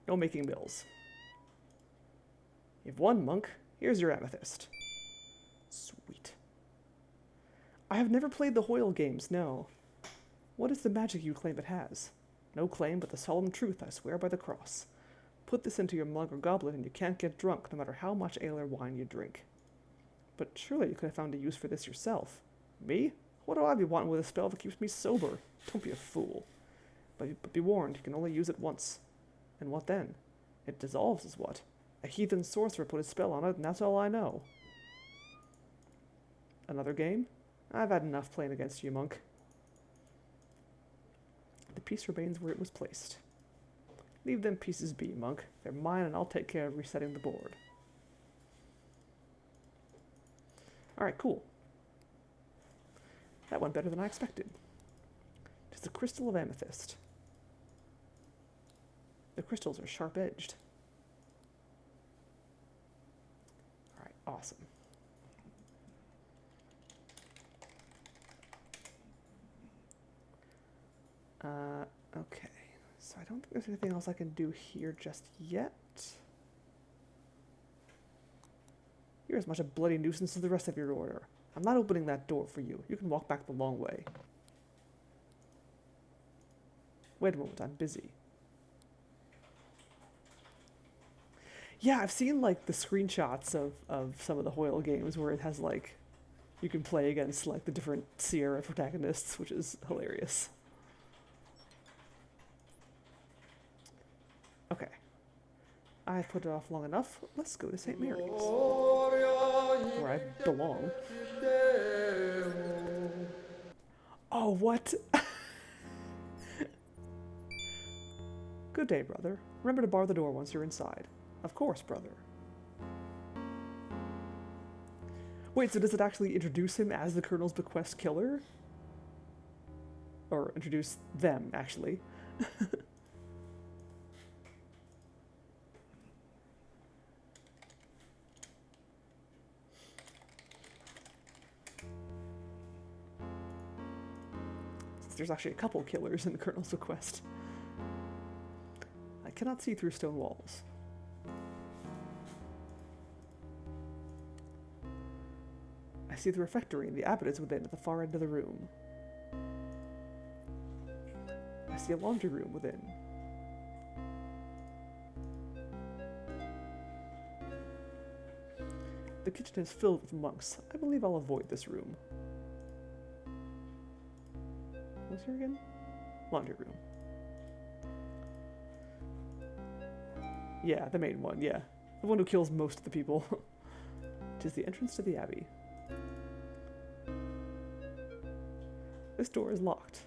No making bills. You've won, monk. Here's your amethyst. Sweet. I have never played the Hoyle games, no. What is the magic you claim it has? No claim but the solemn truth, I swear by the cross. Put this into your mug or goblet and you can't get drunk, no matter how much ale or wine you drink. But surely you could have found a use for this yourself. Me? What do I be wanting with a spell that keeps me sober? Don't be a fool. But be warned, you can only use it once. And what then? It dissolves is what? A heathen sorcerer put a spell on it, and that's all I know. Another game? I've had enough playing against you, monk. The piece remains where it was placed. Leave them pieces be, monk. They're mine, and I'll take care of resetting the board. Alright, cool. That went better than I expected. It's the crystal of amethyst. The crystals are sharp-edged. Alright, awesome. Okay. So I don't think there's anything else I can do here just yet. You're as much a bloody nuisance as the rest of your order. I'm not opening that door for you. You can walk back the long way. Wait a moment, I'm busy. Yeah, I've seen, like, the screenshots of some of the Hoyle games where it has, like, you can play against, like, the different Sierra protagonists, which is hilarious. Okay. I've put it off long enough. Let's go to St. Mary's, where I belong. Oh, what? Good day, brother. Remember to bar the door once you're inside. Of course, brother. Wait, so does it actually introduce him as the Colonel's Bequest killer? Or introduce them, actually. Since there's actually a couple killers in the Colonel's Bequest. I cannot see through stone walls. I see the refectory and the abbot is within at the far end of the room. I see a laundry room within. The kitchen is filled with monks. I believe I'll avoid this room. What's here again? Laundry room. Yeah, the main one, yeah. The one who kills most of the people. It is the entrance to the abbey. This door is locked.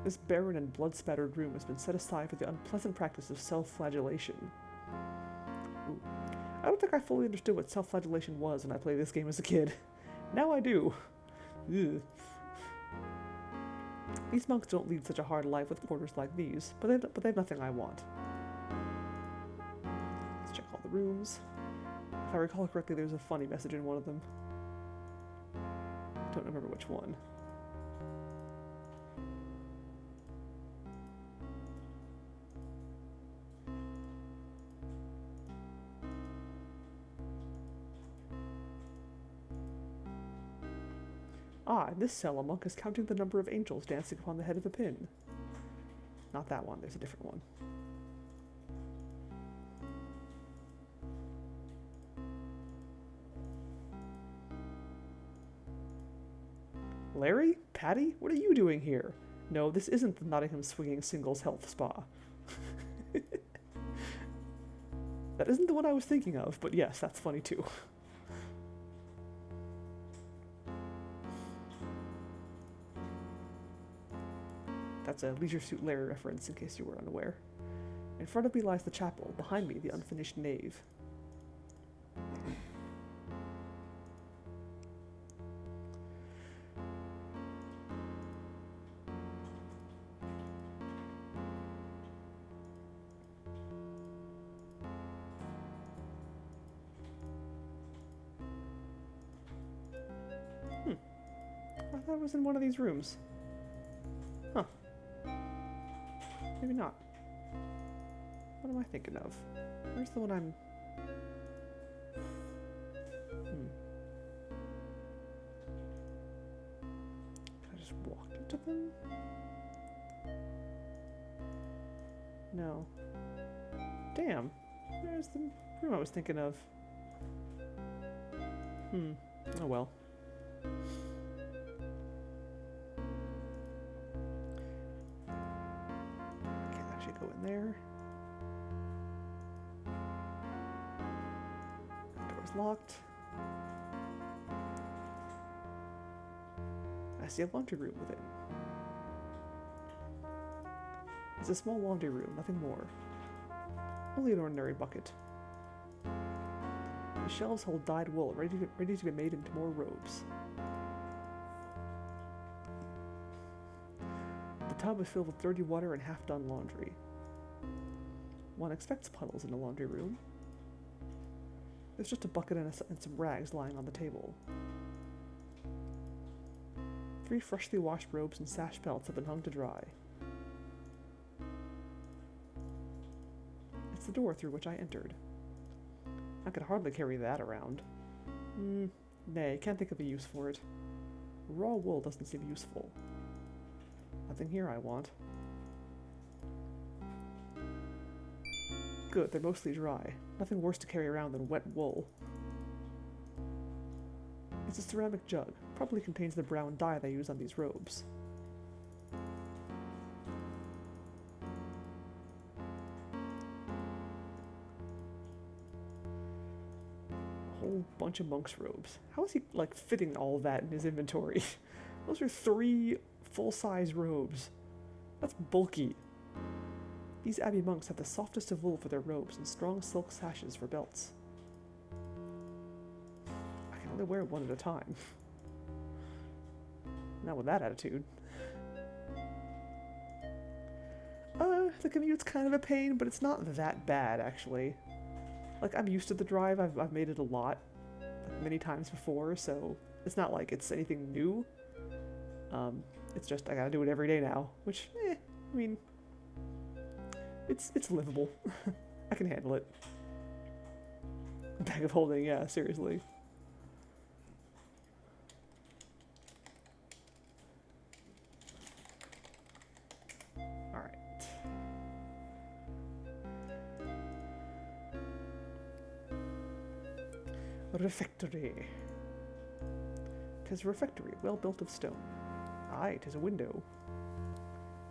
This barren and blood-spattered room has been set aside for the unpleasant practice of self-flagellation. Ooh. I don't think I fully understood what self-flagellation was when I played this game as a kid. Now I do. Ugh. These monks don't lead such a hard life with quarters like these, but they've nothing I want. Let's check all the rooms. If I recall correctly, there's a funny message in one of them. Don't remember which one. Ah, in this cell, a monk is counting the number of angels dancing upon the head of a pin. Not that one, there's a different one. Larry? Patty? What are you doing here? No, this isn't the Nottingham Swinging Singles Health Spa. That isn't the one I was thinking of, but yes, that's funny too. That's a Leisure Suit Larry reference, in case you were unaware. In front of me lies the chapel, behind me the unfinished nave. I thought it was in one of these rooms. Huh. Maybe not. What am I thinking of? Where's the one I'm... Can I just walk into them? No. Damn. There's the room I was thinking of. Oh well. Can't actually go in there. That door's locked. I see a laundry room within. It's a small laundry room, nothing more. Only an ordinary bucket. The shelves hold dyed wool, ready to be made into more robes. The tub is filled with dirty water and half-done laundry. One expects puddles in a laundry room. There's just a bucket and some rags lying on the table. 3 freshly washed robes and sash belts have been hung to dry. It's the door through which I entered. I could hardly carry that around. Nay, can't think of a use for it. Raw wool doesn't seem useful. Nothing here I want. Good, they're mostly dry. Nothing worse to carry around than wet wool. It's a ceramic jug. Probably contains the brown dye they use on these robes. A whole bunch of monk's robes. How is he, like, fitting all of that in his inventory? Those are 3 full-size robes. That's bulky. These abbey monks have the softest of wool for their robes and strong silk sashes for belts. I can only wear one at a time. Not with that attitude. The commute's kind of a pain, but it's not that bad, actually. Like, I'm used to the drive. I've made it a lot, like, many times before, so it's not like it's anything new. It's just I gotta do it every day now, which, I mean, it's livable. I can handle it. Bag of holding, yeah, seriously. Alright. Refectory. 'Tis a refectory, well built of stone. Aye, 'tis a window.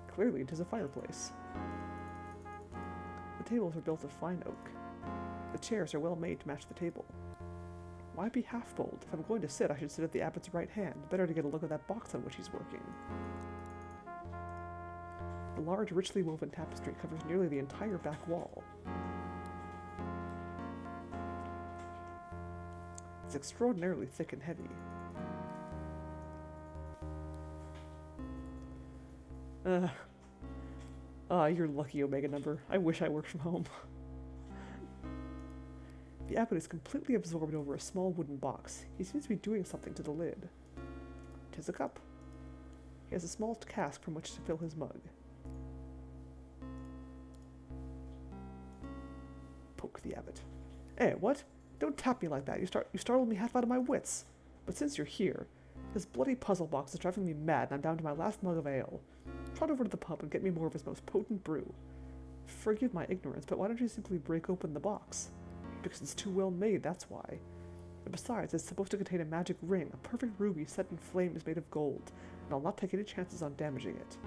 Clearly, 'tis a fireplace. The tables are built of fine oak. The chairs are well made to match the table. Why be half-bowled? If I'm going to sit, I should sit at the abbot's right hand. Better to get a look at that box on which he's working. The large, richly woven tapestry covers nearly the entire back wall. It's extraordinarily thick and heavy. You're lucky, Omega number. I wish I worked from home. The abbot is completely absorbed over a small wooden box. He seems to be doing something to the lid. 'Tis a cup. He has a small cask from which to fill his mug. Poke the abbot. Eh, what? Don't tap me like that. You startled me half out of my wits. But since you're here, this bloody puzzle box is driving me mad, and I'm down to my last mug of ale. Trot over to the pub and get me more of his most potent brew. Forgive my ignorance, but why don't you simply break open the box? Because it's too well made, that's why. And besides, it's supposed to contain a magic ring, a perfect ruby set in flames made of gold, and I'll not take any chances on damaging it.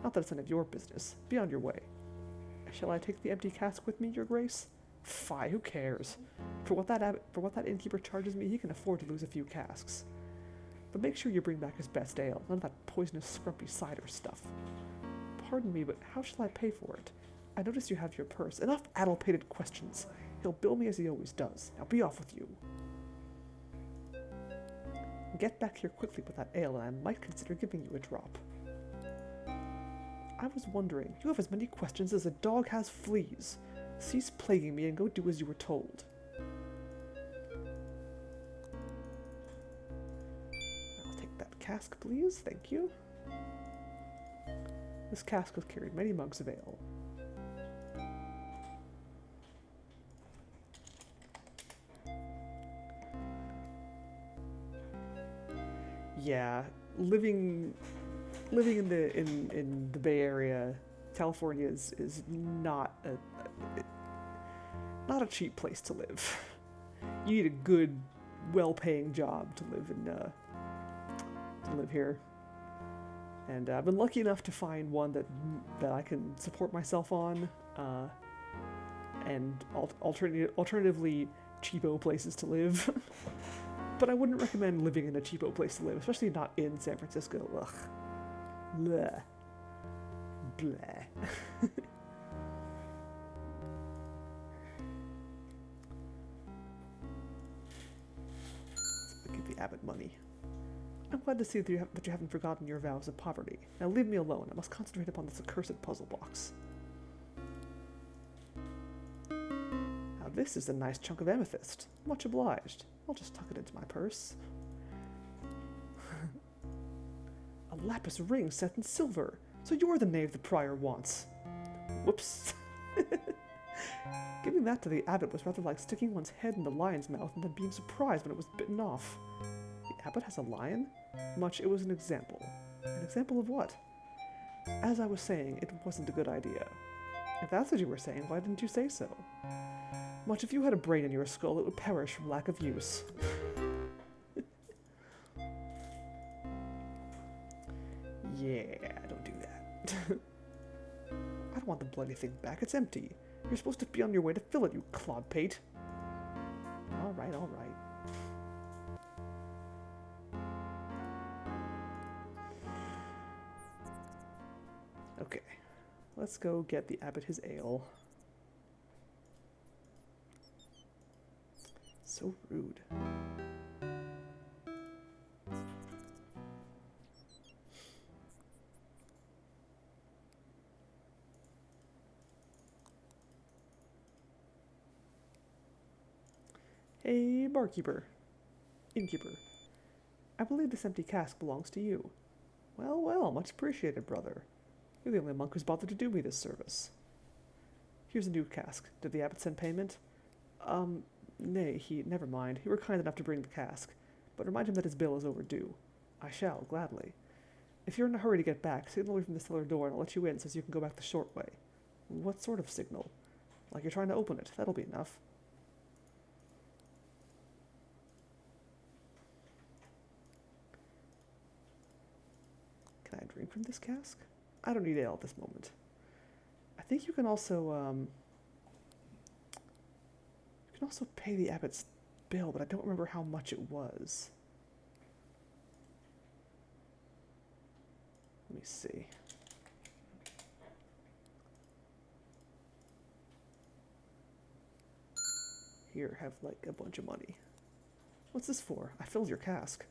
Not that it's none of your business. Be on your way. Shall I take the empty cask with me, your grace? Fie, who cares? For what that innkeeper charges me, he can afford to lose a few casks. But make sure you bring back his best ale, none of that poisonous, scrumpy cider stuff. Pardon me, but how shall I pay for it? I notice you have your purse. Enough addle-pated questions. He'll bill me as he always does. Now be off with you. Get back here quickly with that ale, and I might consider giving you a drop. I was wondering, you have as many questions as a dog has fleas. Cease plaguing me and go do as you were told. I'll take that cask, please. Thank you. This cask has carried many mugs of ale. Yeah, living in the Bay Area, California is not a cheap place to live. You need a good, well-paying job to live here. And I've been lucky enough to find one that I can support myself on, and alternatively cheapo places to live. But I wouldn't recommend living in a cheapo place to live, especially not in San Francisco. Ugh. Bleh. Bleh. Give the abbot money. I'm glad to see that you haven't forgotten your vows of poverty. Now leave me alone. I must concentrate upon this accursed puzzle box. Now this is a nice chunk of amethyst. Much obliged. I'll just tuck it into my purse. A lapis ring set in silver. So you're the knave the prior wants. Whoops. Giving that to the abbot was rather like sticking one's head in the lion's mouth and then being surprised when it was bitten off. The abbot has a lion? Much, it was an example. An example of what? As I was saying, it wasn't a good idea. If that's what you were saying, why didn't you say so? Much, if you had a brain in your skull, it would perish from lack of use. Yeah, don't do that. I don't want the bloody thing back, it's empty. You're supposed to be on your way to fill it, you clodpate. Alright, alright. Okay, let's go get the abbot his ale. So rude. Hey, barkeeper. Innkeeper. I believe this empty cask belongs to you. Well, well, much appreciated, brother. You're the only monk who's bothered to do me this service. Here's a new cask. Did the abbot send payment? Nay, never mind. You were kind enough to bring the cask, but remind him that his bill is overdue. I shall, gladly. If you're in a hurry to get back, signal me from the cellar door and I'll let you in so you can go back the short way. What sort of signal? Like you're trying to open it. That'll be enough. Can I drink from this cask? I don't need ale at this moment. I think you can also, pay the abbot's bill, but I don't remember how much it was. Let me see. Here, have like a bunch of money. What's this for? I filled your cask.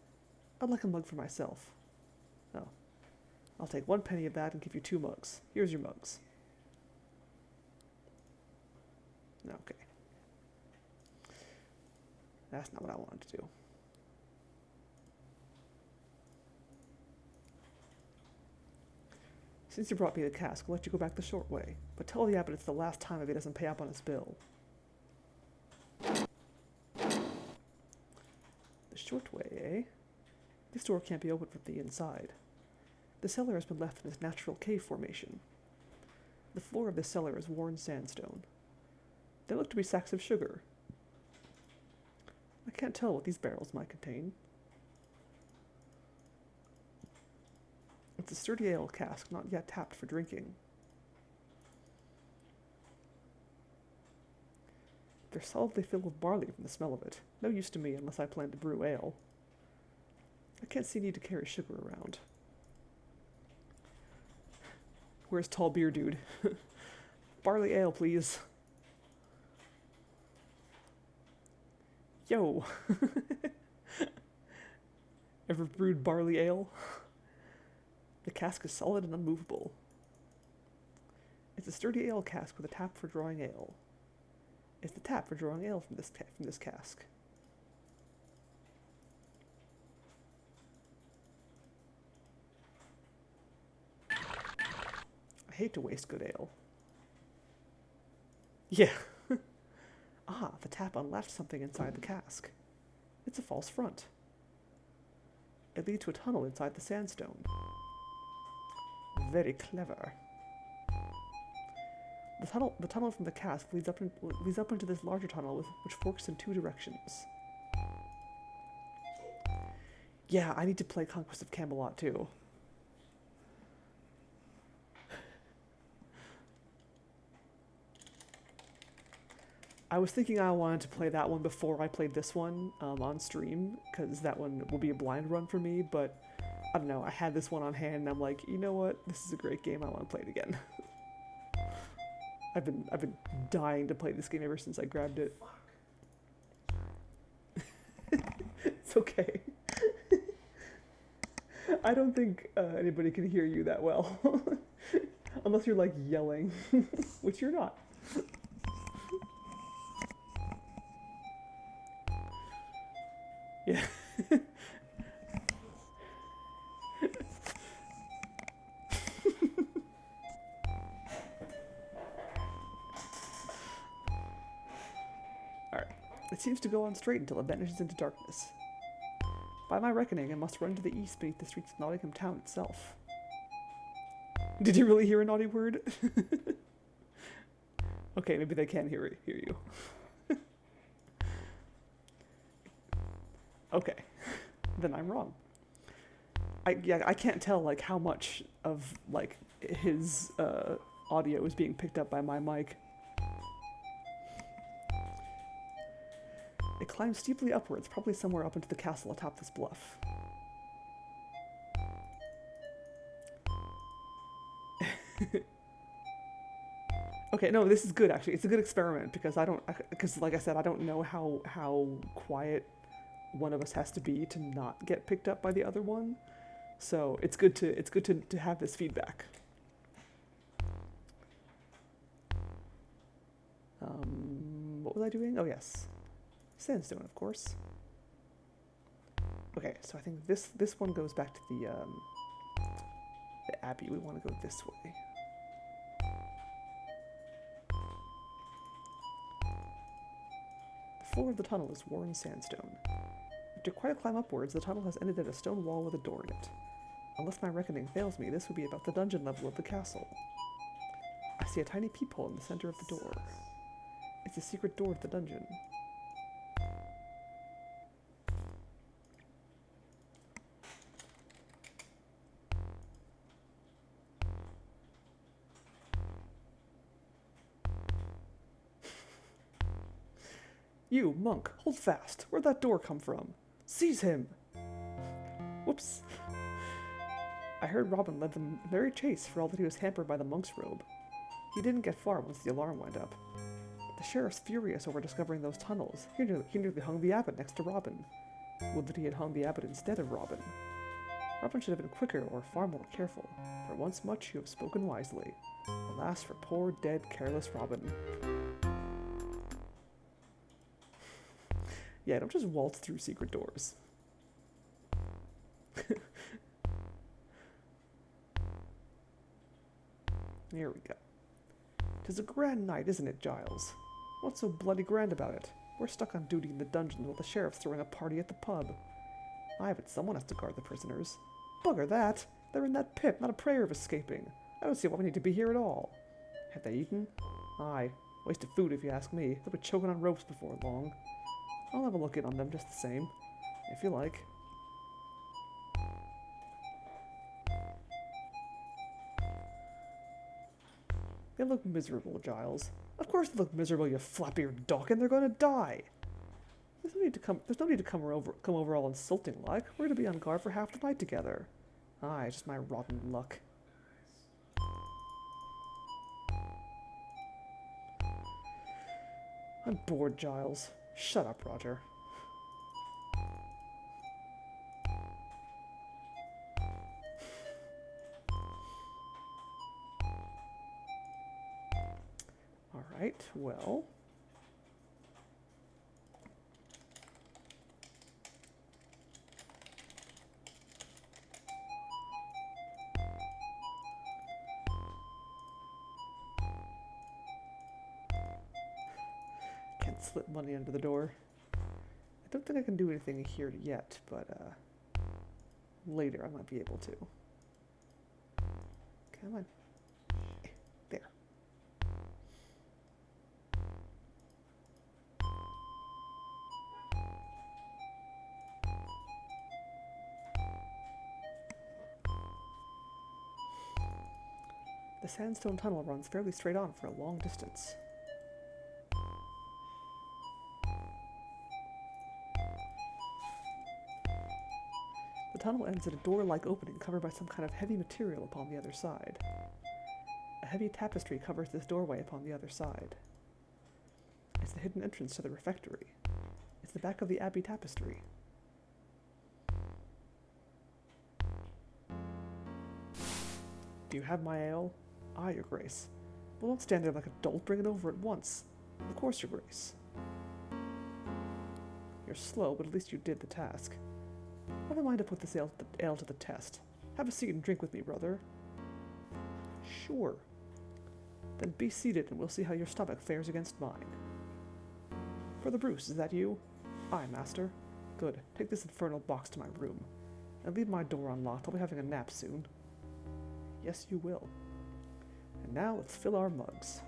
I'd like a mug for myself. Oh. I'll take 1 penny of that and give you 2 mugs. Here's your mugs. Okay. That's not what I wanted to do. Since you brought me the cask, I'll let you go back the short way. But tell the abbot it's the last time if he doesn't pay up on his bill. The short way, eh? This door can't be opened from the inside. The cellar has been left in its natural cave formation. The floor of this cellar is worn sandstone. They look to be sacks of sugar. I can't tell what these barrels might contain. It's a sturdy ale cask, not yet tapped for drinking. They're solidly filled with barley from the smell of it. No use to me unless I plan to brew ale. I can't see need to carry sugar around. Where's tall beer dude? Barley ale, please. Yo. Ever brewed barley ale? The cask is solid and unmovable. It's a sturdy ale cask with a tap for drawing ale. It's the tap for drawing ale from this cask. hate to waste good ale. Yeah. Ah, the tap unlatched something inside the cask. It's a false front. It leads to a tunnel inside the sandstone. Very clever. The tunnel from the cask leads up into this larger tunnel which forks in 2 directions. Yeah, I need to play Conquest of Camelot too. I was thinking I wanted to play that one before I played this one on stream, because that one will be a blind run for me, but I don't know, I had this one on hand and I'm like, you know what, this is a great game, I want to play it again. I've been dying to play this game ever since I grabbed it. It's okay. I don't think anybody can hear you that well. Unless you're like yelling, which you're not. Yeah. Alright. It seems to go on straight until it vanishes into darkness. By my reckoning, I must run to the east beneath the streets of Nottingham town itself. Did you really hear a naughty word? Okay, maybe they can hear you. Okay, then I'm wrong. I can't tell like how much of like his audio is being picked up by my mic. It climbs steeply upwards, probably somewhere up into the castle atop this bluff. Okay, no, this is good actually. It's a good experiment because like I said, I don't know how quiet one of us has to be to not get picked up by the other one. So it's good to have this feedback. What was I doing? Oh yes, sandstone, of course. Okay, so I think this one goes back to the abbey. We want to go this way. The floor of the tunnel is worn sandstone. After quite a climb upwards, the tunnel has ended at a stone wall with a door in it. Unless my reckoning fails me, this would be about the dungeon level of the castle. I see a tiny peephole in the center of the door. It's the secret door to the dungeon. You, monk, hold fast. Where'd that door come from? Seize him! Whoops. I heard Robin led the merry chase for all that he was hampered by the monk's robe. He didn't get far once the alarm went up. The sheriff's furious over discovering those tunnels. He nearly hung the abbot next to Robin. Would that he had hung the abbot instead of Robin. Robin should have been quicker or far more careful. For once much you have spoken wisely. Alas for poor, dead, careless Robin. Yeah, don't just waltz through secret doors. Here we go. 'Tis a grand night, isn't it, Giles? What's so bloody grand about it? We're stuck on duty in the dungeon while the sheriff's throwing a party at the pub. Aye, but someone has to guard the prisoners. Bugger that! They're in that pit, not a prayer of escaping. I don't see why we need to be here at all. Have they eaten? Aye. Waste of food if you ask me. They'll be choking on ropes before long. I'll have a look in on them just the same, if you like. They look miserable, Giles. Of course they look miserable, you flap-eared Dawkin. They're gonna die. There's no need to come over all insulting like. We're to be on guard for half the night together. Aye, just my rotten luck. I'm bored, Giles. Shut up, Roger. Alright, well. slip money under the door. I don't think I can do anything here yet, but later I might be able to. Come on. There. The sandstone tunnel runs fairly straight on for a long distance. The tunnel ends at a door-like opening covered by some kind of heavy material upon the other side. A heavy tapestry covers this doorway upon the other side. It's the hidden entrance to the refectory. It's the back of the Abbey tapestry. Do you have my ale? Aye, Your Grace. Well, don't stand there like a dolt. Bring it over at once. Of course, Your Grace. You're slow, but at least you did the task. Never mind to put this ale to the test. Have a seat and drink with me, brother. Sure. Then be seated and we'll see how your stomach fares against mine. Brother Bruce, is that you? Aye, master. Good. Take this infernal box to my room. And leave my door unlocked. I'll be having a nap soon. Yes, you will. And now let's fill our mugs.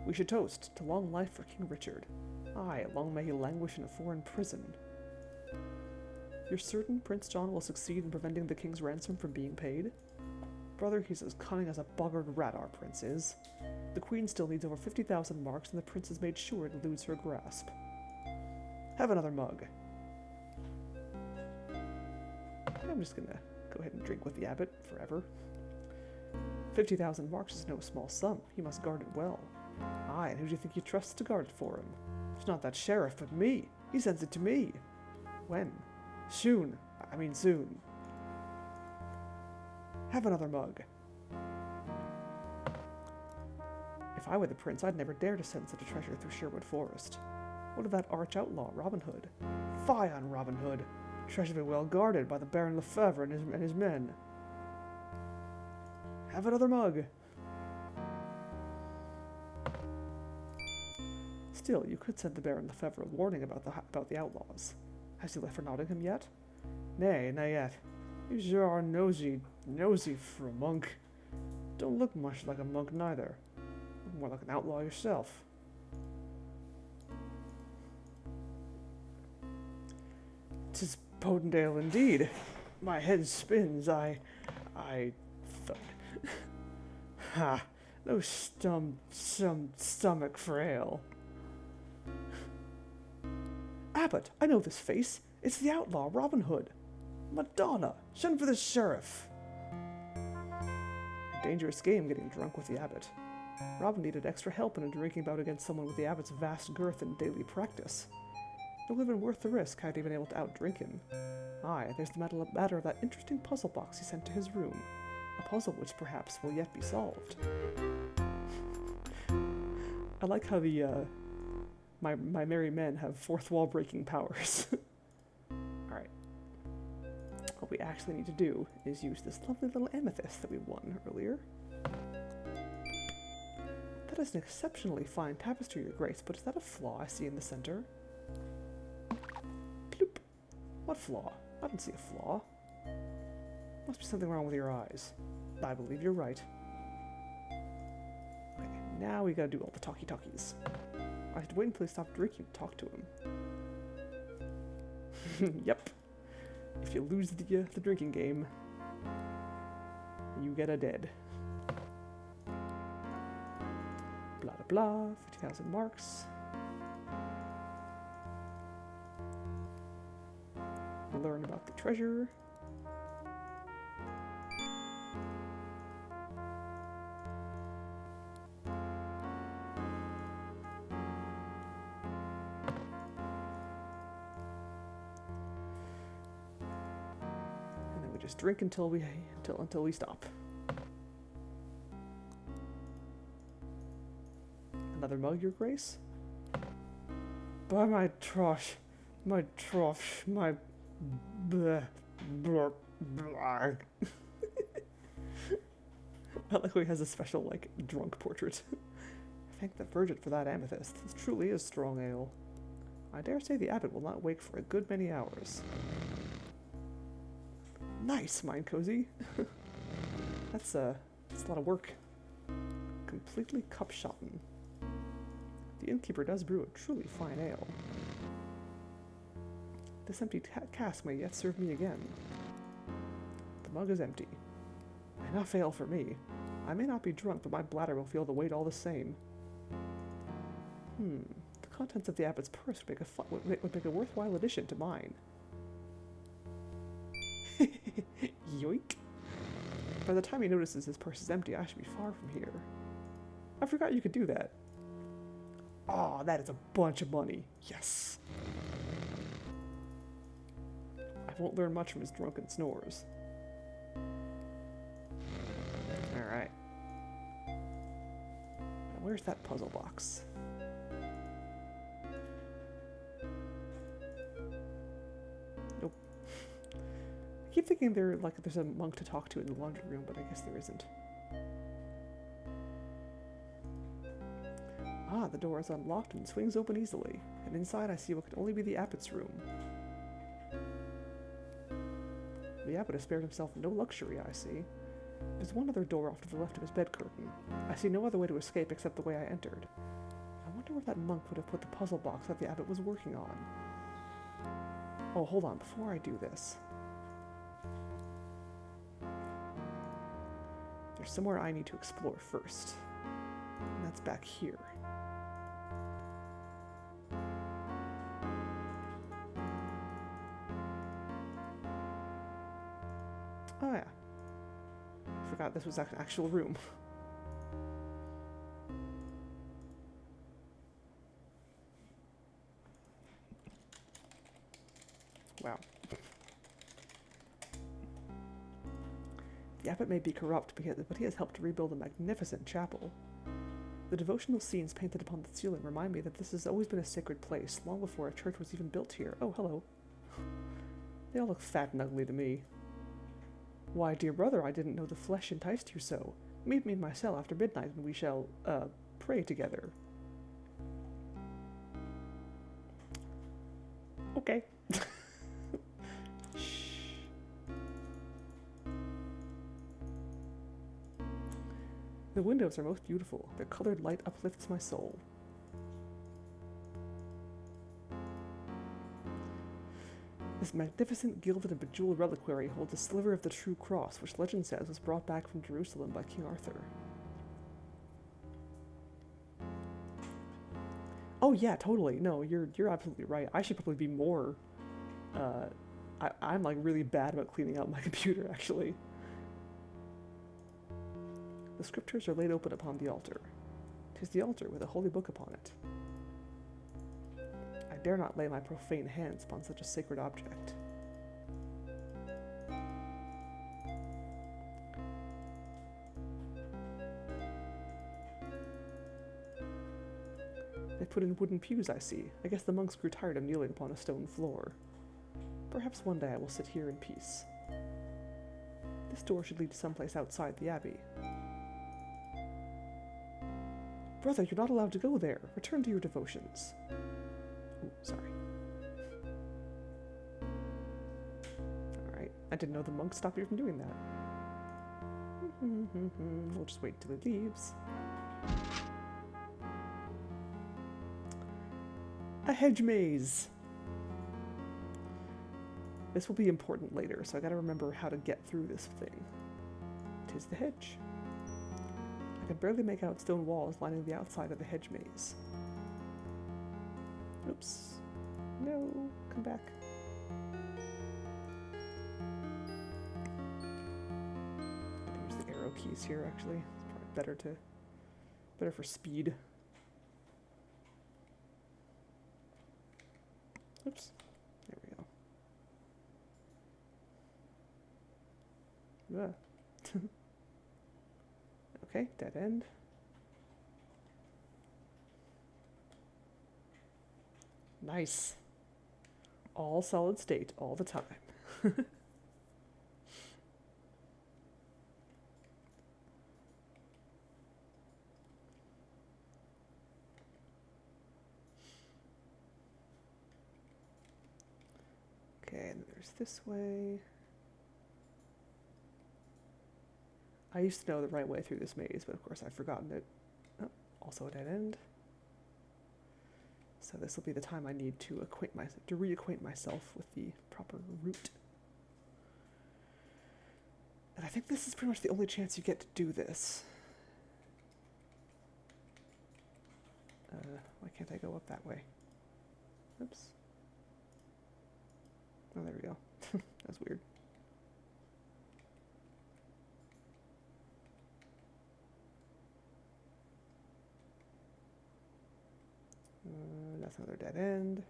We should toast to long life for King Richard. Aye, long may he languish in a foreign prison. You're certain Prince John will succeed in preventing the king's ransom from being paid? Brother, he's as cunning as a boggart rat, our prince is. The queen still needs over 50,000 marks, and the prince has made sure it eludes her grasp. Have another mug. I'm just gonna go ahead and drink with the abbot forever. 50,000 marks is no small sum. He must guard it well. Aye, and who do you think he trusts to guard it for him? It's not that sheriff, but me. He sends it to me. When? Soon. I mean soon. Have another mug. If I were the prince, I'd never dare to send such a treasure through Sherwood Forest. What of that arch outlaw, Robin Hood? Fie on Robin Hood! Treasure be well guarded by the Baron Lefebvre and his men. Have another mug. Still, you could send the Baron Lefebvre a warning about the outlaws. Has he left for Nottingham yet? Nay, not yet. You sure are nosy for a monk. Don't look much like a monk neither. Look more like an outlaw yourself. 'Tis Potendale indeed. My head spins. I thud. Ha! No stomach frail. Abbot, I know this face. It's the outlaw, Robin Hood. Madonna, send for the sheriff. A dangerous game getting drunk with the abbot. Robin needed extra help in a drinking bout against someone with the abbot's vast girth and daily practice. It would have been worth the risk had he been able to outdrink him. Aye, there's the matter of that interesting puzzle box he sent to his room. A puzzle which perhaps will yet be solved. I like how the, my merry men have fourth wall breaking powers. Alright. What we actually need to do is use this lovely little amethyst that we won earlier. That is an exceptionally fine tapestry, Your Grace, but is that a flaw I see in the center? Bloop. What flaw? I don't see a flaw. Must be something wrong with your eyes. I believe you're right. Okay, now we gotta do all the talkie-talkies. I have to wait until he stopped drinking to talk to him. Yep. If you lose the drinking game, you get a dead. Blah blah blah, 50,000 marks. Learn about the treasure. And then we just drink until we stop. Another mug, Your Grace? By my trosh, my bleh, blurp, Blarg. I like how he has a special, like, drunk portrait. Thank the Virgin for that amethyst. This truly is strong ale. I dare say the abbot will not wake for a good many hours. Nice, Mind Cozy. That's a lot of work. Completely cup-shotten. The innkeeper does brew a truly fine ale. This empty cask may yet serve me again. The mug is empty. Enough ale for me. I may not be drunk, but my bladder will feel the weight all the same. The contents of the abbot's purse would make a worthwhile addition to mine. Yoink. By the time he notices his purse is empty, I should be far from here. I forgot you could do that. Aw, that is a bunch of money. Yes. I won't learn much from his drunken snores. Alright. Now where's that puzzle box? Nope. I keep thinking there's a monk to talk to in the laundry room, but I guess there isn't. Ah, the door is unlocked and swings open easily, and inside I see what could only be the abbot's room. The abbot has spared himself no luxury, I see. There's one other door off to the left of his bed curtain. I see no other way to escape except the way I entered. I wonder where that monk would have put the puzzle box that the abbot was working on. Oh, hold on, before I do this. There's somewhere I need to explore first. And that's back here. Oh yeah. Forgot this was an actual room. Wow. The abbot may be corrupt, but he has helped to rebuild a magnificent chapel. The devotional scenes painted upon the ceiling remind me that this has always been a sacred place, long before a church was even built here. Oh, hello. They all look fat and ugly to me. Why, dear brother, I didn't know the flesh enticed you so. Meet me in my cell after midnight, and we shall, pray together. Okay. Shh. The windows are most beautiful. Their colored light uplifts my soul. This magnificent gilded and bejeweled reliquary holds a sliver of the true cross, which legend says was brought back from Jerusalem by King Arthur. Oh yeah, totally. No, you're absolutely right. I should probably be more. I'm like really bad about cleaning out my computer, actually. The scriptures are laid open upon the altar. 'Tis the altar with a holy book upon it. I dare not lay my profane hands upon such a sacred object. They put in wooden pews, I see. I guess the monks grew tired of kneeling upon a stone floor. Perhaps one day I will sit here in peace. This door should lead to someplace outside the abbey. Brother, you're not allowed to go there. Return to your devotions. Ooh, sorry. Alright, I didn't know the monks stopped you from doing that. We'll just wait till it leaves. A hedge maze! This will be important later, so I gotta remember how to get through this thing. 'Tis the hedge. I can barely make out stone walls lining the outside of the hedge maze. Oops. No, come back. Use the arrow keys here, actually. It's probably better for speed. Oops. There we go. Okay, dead end. Nice. All solid state all the time. Okay, and there's this way. I used to know the right way through this maze, but of course I've forgotten it. Oh, also a dead end. So this will be the time I need to reacquaint myself with the proper route. And I think this is pretty much the only chance you get to do this. Why can't I go up that way? Oops. Oh, there we go. That's weird. That's another dead end.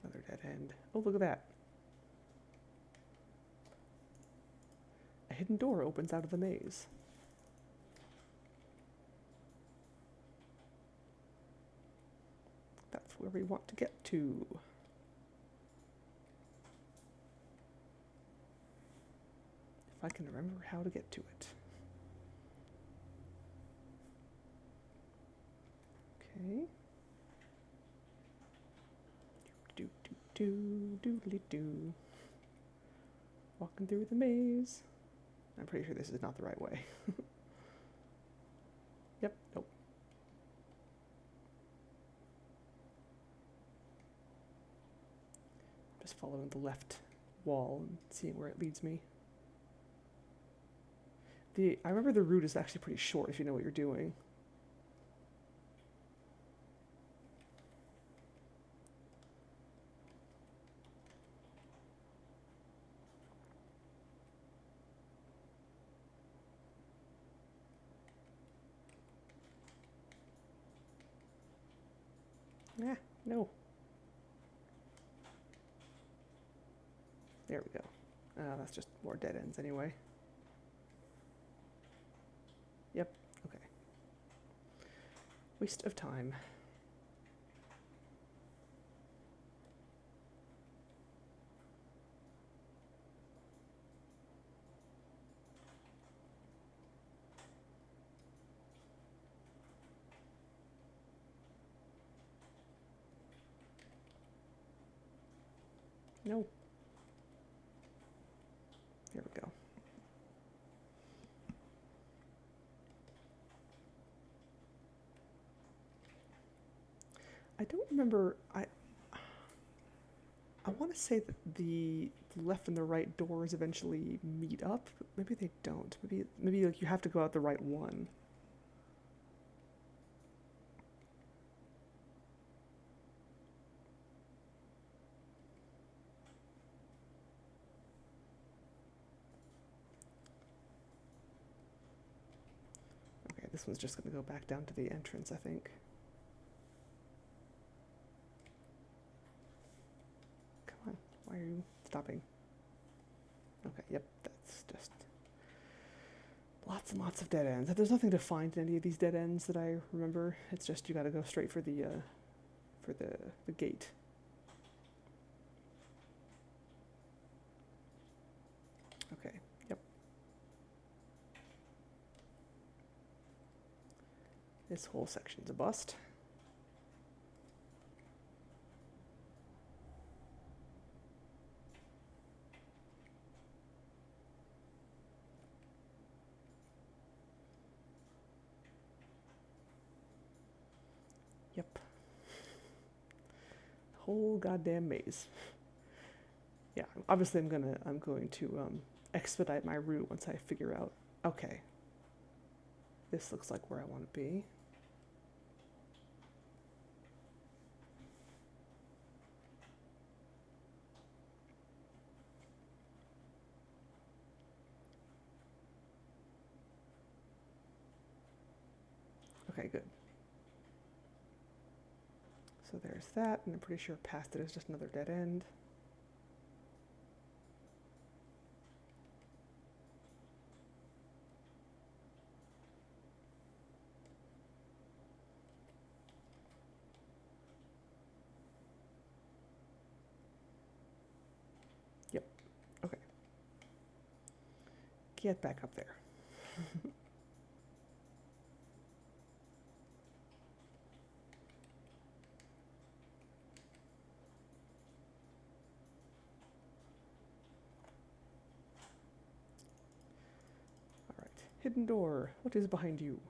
Another dead end. Oh, look at that. A hidden door opens out of the maze. That's where we want to get to. If I can remember how to get to it. Okay. Doodly doo. Walking through the maze. I'm pretty sure this is not the right way. Yep, nope. Just following the left wall and seeing where it leads me. I remember the route is actually pretty short if you know what you're doing. Yeah, no. There we go. That's just more dead ends anyway. Yep, okay. Waste of time. No. There we go. I don't remember. I want to say that the left and the right doors eventually meet up. But maybe they don't. Maybe like you have to go out the right one. Okay, this one's just going to go back down to the entrance, I think. Come on, why are you stopping? Okay, yep, that's just lots and lots of dead ends. There's nothing to find in any of these dead ends that I remember. It's just you got to go straight for the gate. Okay, yep. This whole section's a bust. Yep. Whole goddamn maze. Yeah, obviously I'm going to expedite my route once I figure out, okay, this looks like where I want to be. Okay, good. So there's that, and I'm pretty sure past it is just another dead end. Get back up there. Alright. Hidden door. What is behind you?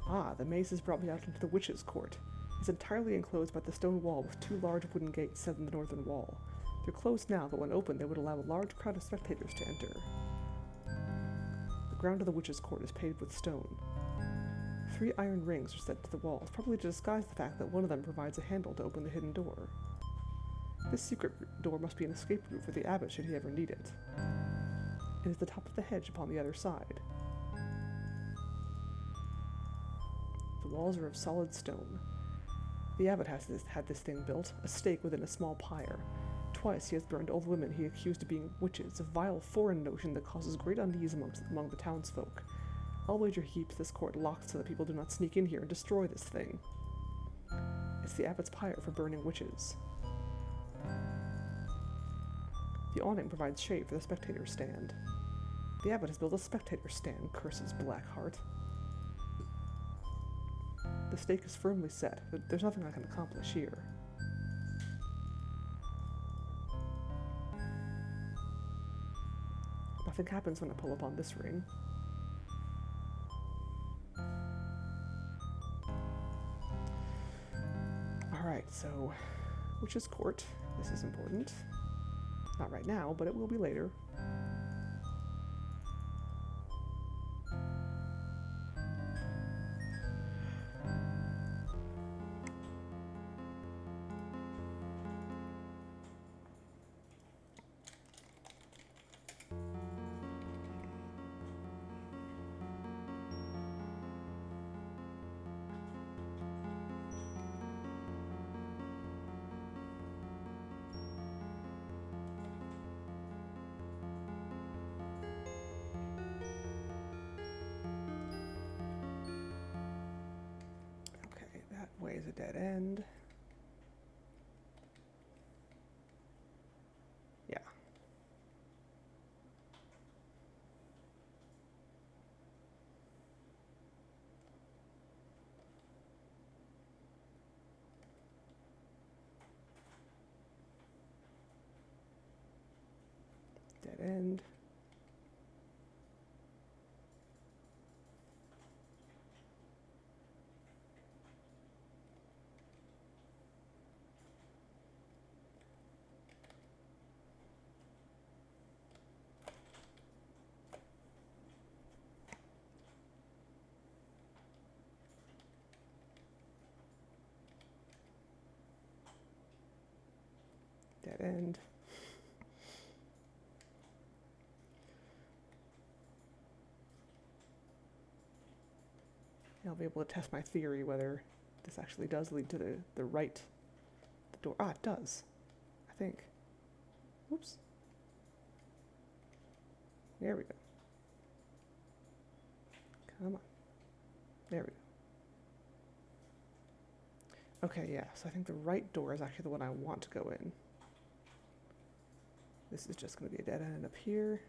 Ah, the maze has brought me out into the witch's court. It's entirely enclosed by the stone wall with two large wooden gates set in the northern wall. They're closed now, but when opened, they would allow a large crowd of spectators to enter. The ground of the witch's court is paved with stone. 3 iron rings are set to the walls, probably to disguise the fact that one of them provides a handle to open the hidden door. This secret door must be an escape route for the abbot should he ever need it. It is the top of the hedge upon the other side. The walls are of solid stone. The abbot had this thing built, a stake within a small pyre. Twice he has burned old women he accused of being witches, a vile foreign notion that causes great unease among the townsfolk. I'll wager he keeps this court locked so that people do not sneak in here and destroy this thing. It's the abbot's pyre for burning witches. The awning provides shade for the spectator stand. The abbot has built a spectator stand, curses Blackheart. The stake is firmly set, but there's nothing I can accomplish here. Nothing happens when I pull upon this ring. Alright, so Witch's Court. This is important. Not right now, but it will be later. Way is a dead end. Yeah. Dead end. Dead end. I'll be able to test my theory whether this actually does lead to the right the door. Ah, it does. I think. Whoops. There we go. Come on. There we go. Okay, yeah, so I think the right door is actually the one I want to go in. This is just going to be a dead end up here.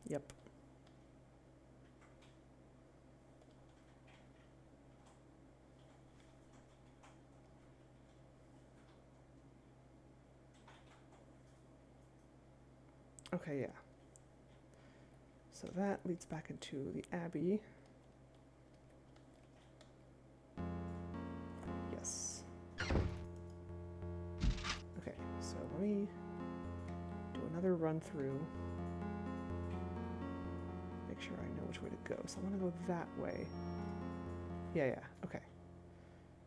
Yep. Okay, yeah. So that leads back into the Abbey. Yes. Okay, so let me do another run through. Make sure I know which way to go. So I want to go that way. Yeah, okay.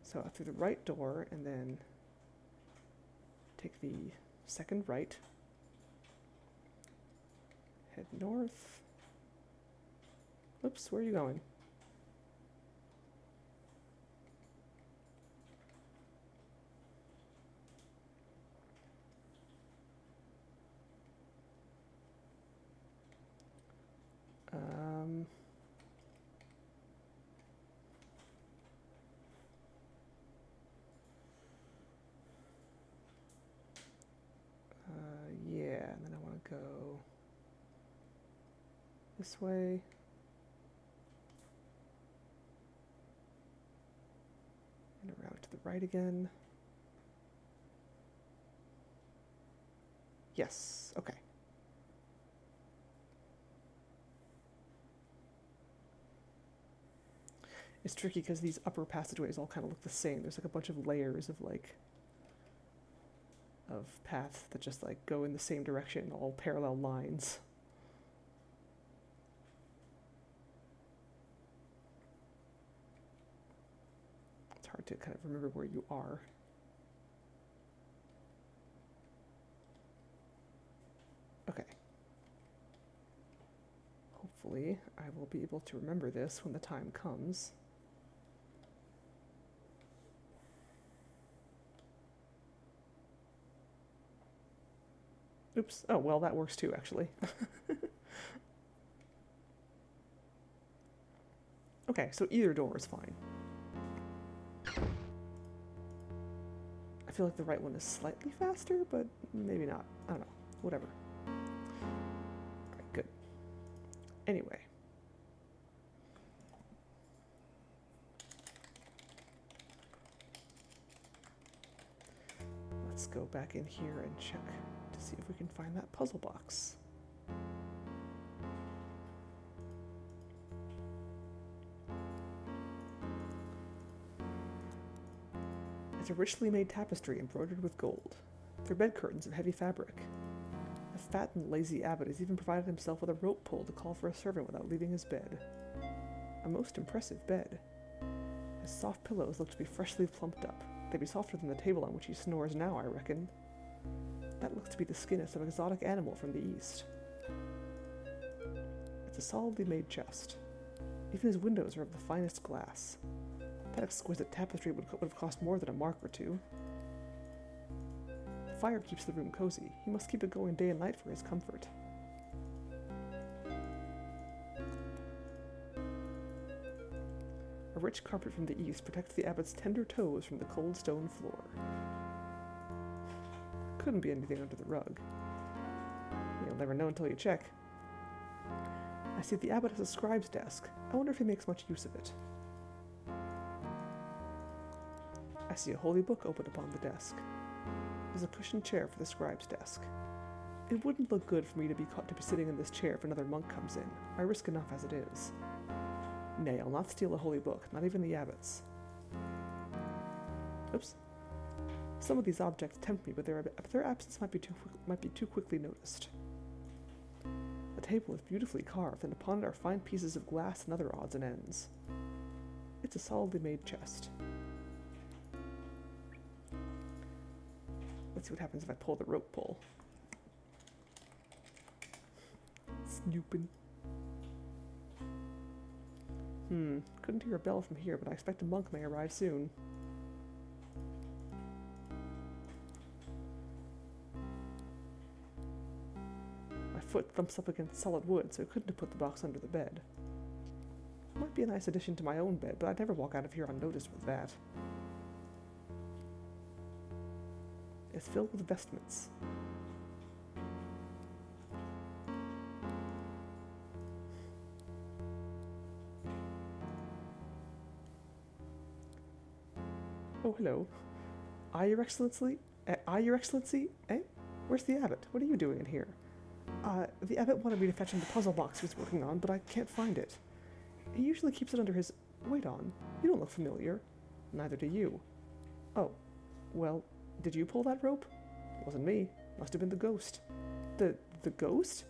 So through the right door and then take the second right. Head north. Oops, where are you going? This way. And around to the right again. Yes, okay. It's tricky because these upper passageways all kind of look the same. There's like a bunch of layers of paths that just like go in the same direction, all parallel lines. It's hard to kind of remember where you are. Okay. Hopefully, I will be able to remember this when the time comes. Oops. Oh, well, that works too, actually. Okay, so either door is fine. I feel like the right one is slightly faster, but maybe not. I don't know. Whatever. Alright, good. Anyway. Let's go back in here and check to see if we can find that puzzle box. It's a richly made tapestry embroidered with gold. Their bed curtains of heavy fabric. The fat and lazy abbot has even provided himself with a rope pole to call for a servant without leaving his bed. A most impressive bed. His soft pillows look to be freshly plumped up. They'd be softer than the table on which he snores now, I reckon. That looks to be the skin of some exotic animal from the east. It's a solidly made chest. Even his windows are of the finest glass. That exquisite tapestry would have cost more than a mark or two. The fire keeps the room cozy. He must keep it going day and night for his comfort. A rich carpet from the east protects the abbot's tender toes from the cold stone floor. Couldn't be anything under the rug. You'll never know until you check. I see the abbot has a scribe's desk. I wonder if he makes much use of it. I see a holy book open upon the desk. There's a cushioned chair for the scribe's desk. It wouldn't look good for me to be sitting in this chair if another monk comes in. I risk enough as it is. Nay, I'll not steal a holy book, not even the abbot's. Oops. Some of these objects tempt me, but their absence might be too quickly noticed. The table is beautifully carved, and upon it are fine pieces of glass and other odds and ends. It's a solidly made chest. Let's see what happens if I pull the rope pull. Snooping. Couldn't hear a bell from here, but I expect a monk may arrive soon. My foot thumps up against solid wood, so I couldn't have put the box under the bed. Might be a nice addition to my own bed, but I'd never walk out of here unnoticed with that. It's filled with vestments. Oh, hello. Your Excellency? Your Excellency? Eh? Where's the abbot? What are you doing in here? The abbot wanted me to fetch him the puzzle box he was working on, but I can't find it. He usually keeps it under his... Wait on. You don't look familiar. Neither do you. Oh. Well, did you pull that rope? It wasn't me. Must have been the ghost. The ghost?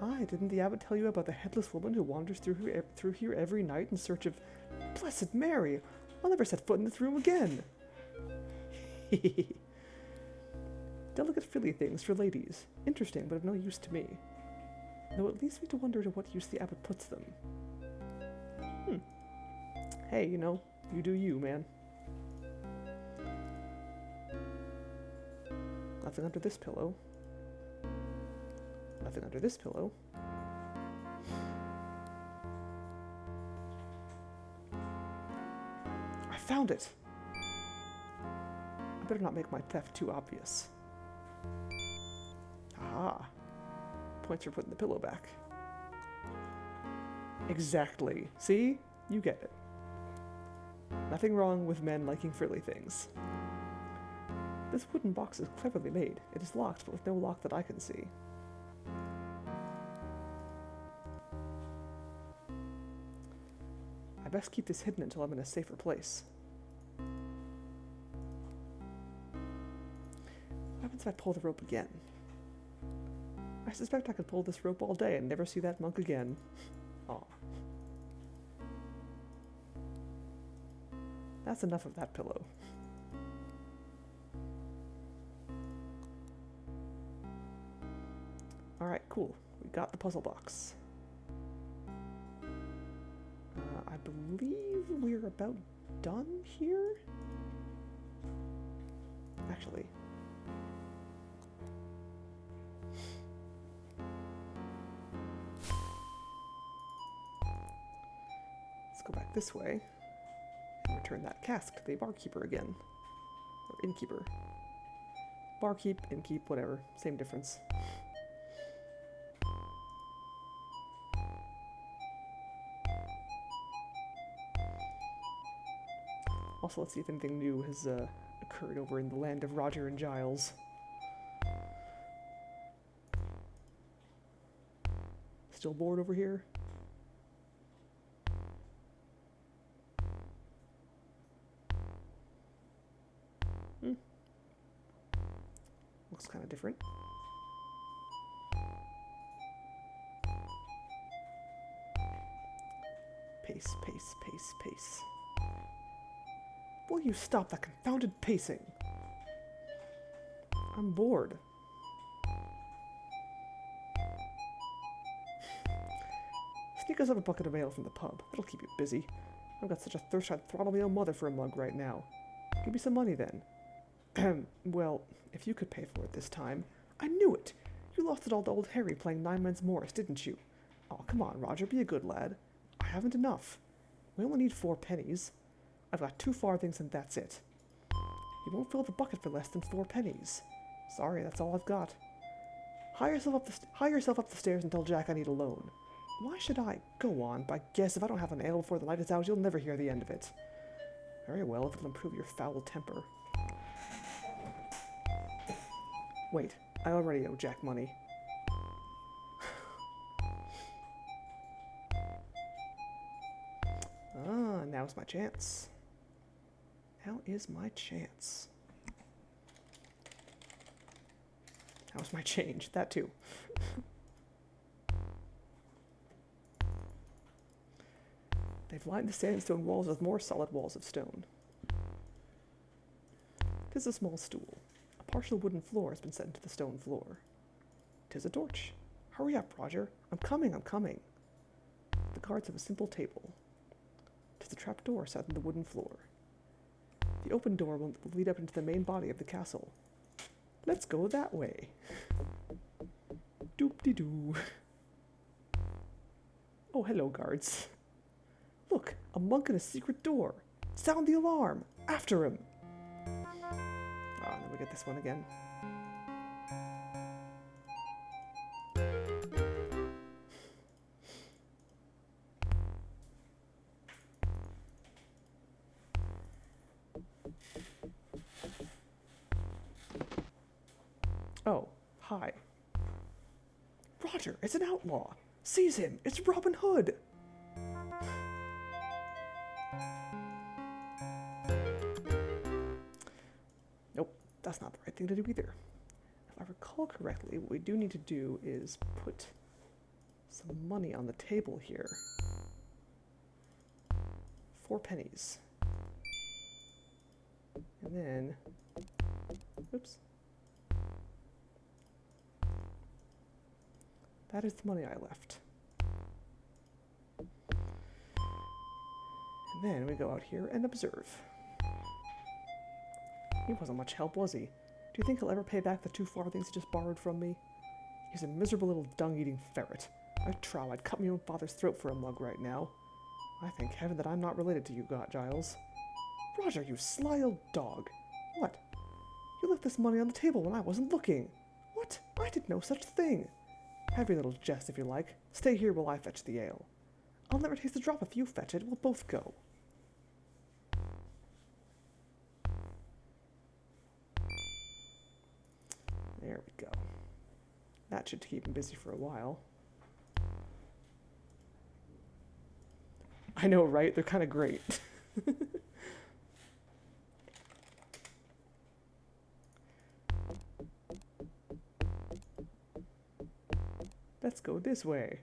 Aye, didn't the abbot tell you about the headless woman who wanders through here every night in search of... Blessed Mary! I'll never set foot in this room again! Delicate frilly things for ladies. Interesting, but of no use to me. Though it leads me to wonder to what use the abbot puts them. Hey, you know, you do you, man. Nothing under this pillow. Nothing under this pillow. I found it! I better not make my theft too obvious. Aha! Points for putting the pillow back. Exactly. See? You get it. Nothing wrong with men liking frilly things. This wooden box is cleverly made. It is locked, but with no lock that I can see. I best keep this hidden until I'm in a safer place. What happens if I pull the rope again? I suspect I could pull this rope all day and never see that monk again. Aw. That's enough of that pillow. Alright, cool. We got the puzzle box. I believe we're about done here? Actually. Let's go back this way and return that cask to the barkeeper again. Or innkeeper. Barkeep, innkeep, whatever. Same difference. Also, let's see if anything new has occurred over in the land of Roger and Giles. Still bored over here? Looks kind of different. Pace, pace, pace, pace. Will you stop that confounded pacing? I'm bored. Sneak us up a bucket of ale from the pub. It'll keep you busy. I've got such a thirst I'd throttle my own mother for a mug right now. Give me some money then. Well, if you could pay for it this time. I knew it! You lost it all to old Harry playing Nine Men's Morris, didn't you? Oh, come on, Roger, be a good lad. I haven't enough. We only need 4 pennies. I've got 2 farthings and that's it. You won't fill the bucket for less than 4 pennies. Sorry, that's all I've got. Hire yourself up the stairs and tell Jack I need a loan. Why should I? Go on, but I guess if I don't have an ale before the light is out, you'll never hear the end of it. Very well, if it'll improve your foul temper. Wait, I already owe Jack money. Now's my chance. Now is my chance. How's my change? That too. They've lined the sandstone walls with more solid walls of stone. 'Tis a small stool. A partial wooden floor has been set into the stone floor. 'Tis a torch. Hurry up, Roger. I'm coming, I'm coming. The guards have a simple table. 'Tis a trap door set in the wooden floor. The open door will lead up into the main body of the castle. Let's go that way. Doop-de-doo. Oh, hello, guards. Look, a monk in a secret door. Sound the alarm. After him. Ah, then we get this one again. Oh, hi. Roger, it's an outlaw. Seize him. It's Robin Hood. Nope, that's not the right thing to do either. If I recall correctly, what we do need to do is put some money on the table here. 4 pennies. And then, oops. That is the money I left. And then we go out here and observe. He wasn't much help, was he? Do you think he'll ever pay back the 2 farthings he just borrowed from me? He's a miserable little dung-eating ferret. I'd trow I'd cut my own father's throat for a mug right now. I thank heaven that I'm not related to you, Giles. Roger, you sly old dog. What? You left this money on the table when I wasn't looking. What? I did no such thing. Have your little jest if you like. Stay here while I fetch the ale. I'll never taste a drop if you fetch it. We'll both go. There we go. That should keep him busy for a while. I know, right? They're kind of great. Let's go this way.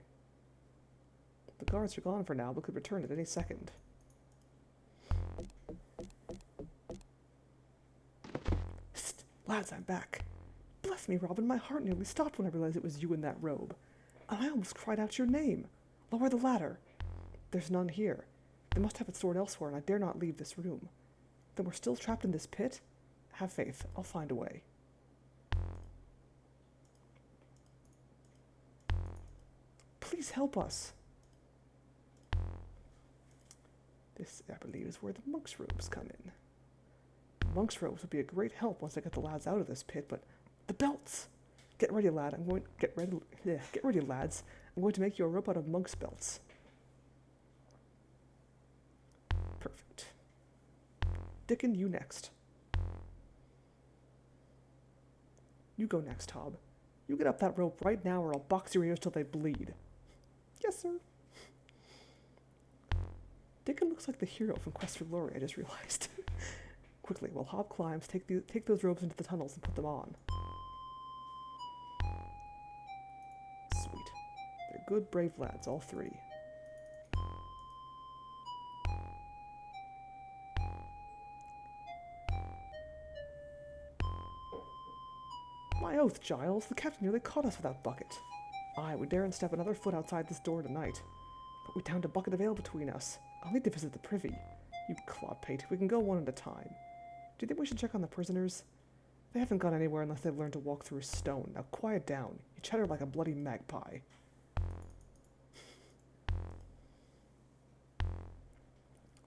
The guards are gone for now, but could return at any second. Psst! Lads, I'm back. Bless me, Robin, my heart nearly stopped when I realized it was you in that robe. And I almost cried out your name. Lower the ladder. There's none here. They must have it stored elsewhere, and I dare not leave this room. Then we're still trapped in this pit? Have faith. I'll find a way. Please help us. This, I believe, is where the monk's robes come in. Monk's robes would be a great help once I get the lads out of this pit, but the belts! Get ready, lad. Get ready, lads. I'm going to make you a rope out of monk's belts. Perfect. Dickon, you next. You go next, Hob. You get up that rope right now, or I'll box your ears till they bleed. Yes, sir. Dickon looks like the hero from Quest for Glory, I just realized. Quickly, while Hob climbs, take those ropes into the tunnels and put them on. Sweet. They're good, brave lads, all three. My oath, Giles, the captain nearly caught us with that bucket. Aye, we daren't step another foot outside this door tonight. But we downed a bucket of ale between us. I'll need to visit the privy. You clodpate, we can go one at a time. Do you think we should check on the prisoners? They haven't gone anywhere unless they've learned to walk through stone. Now quiet down. You chatter like a bloody magpie.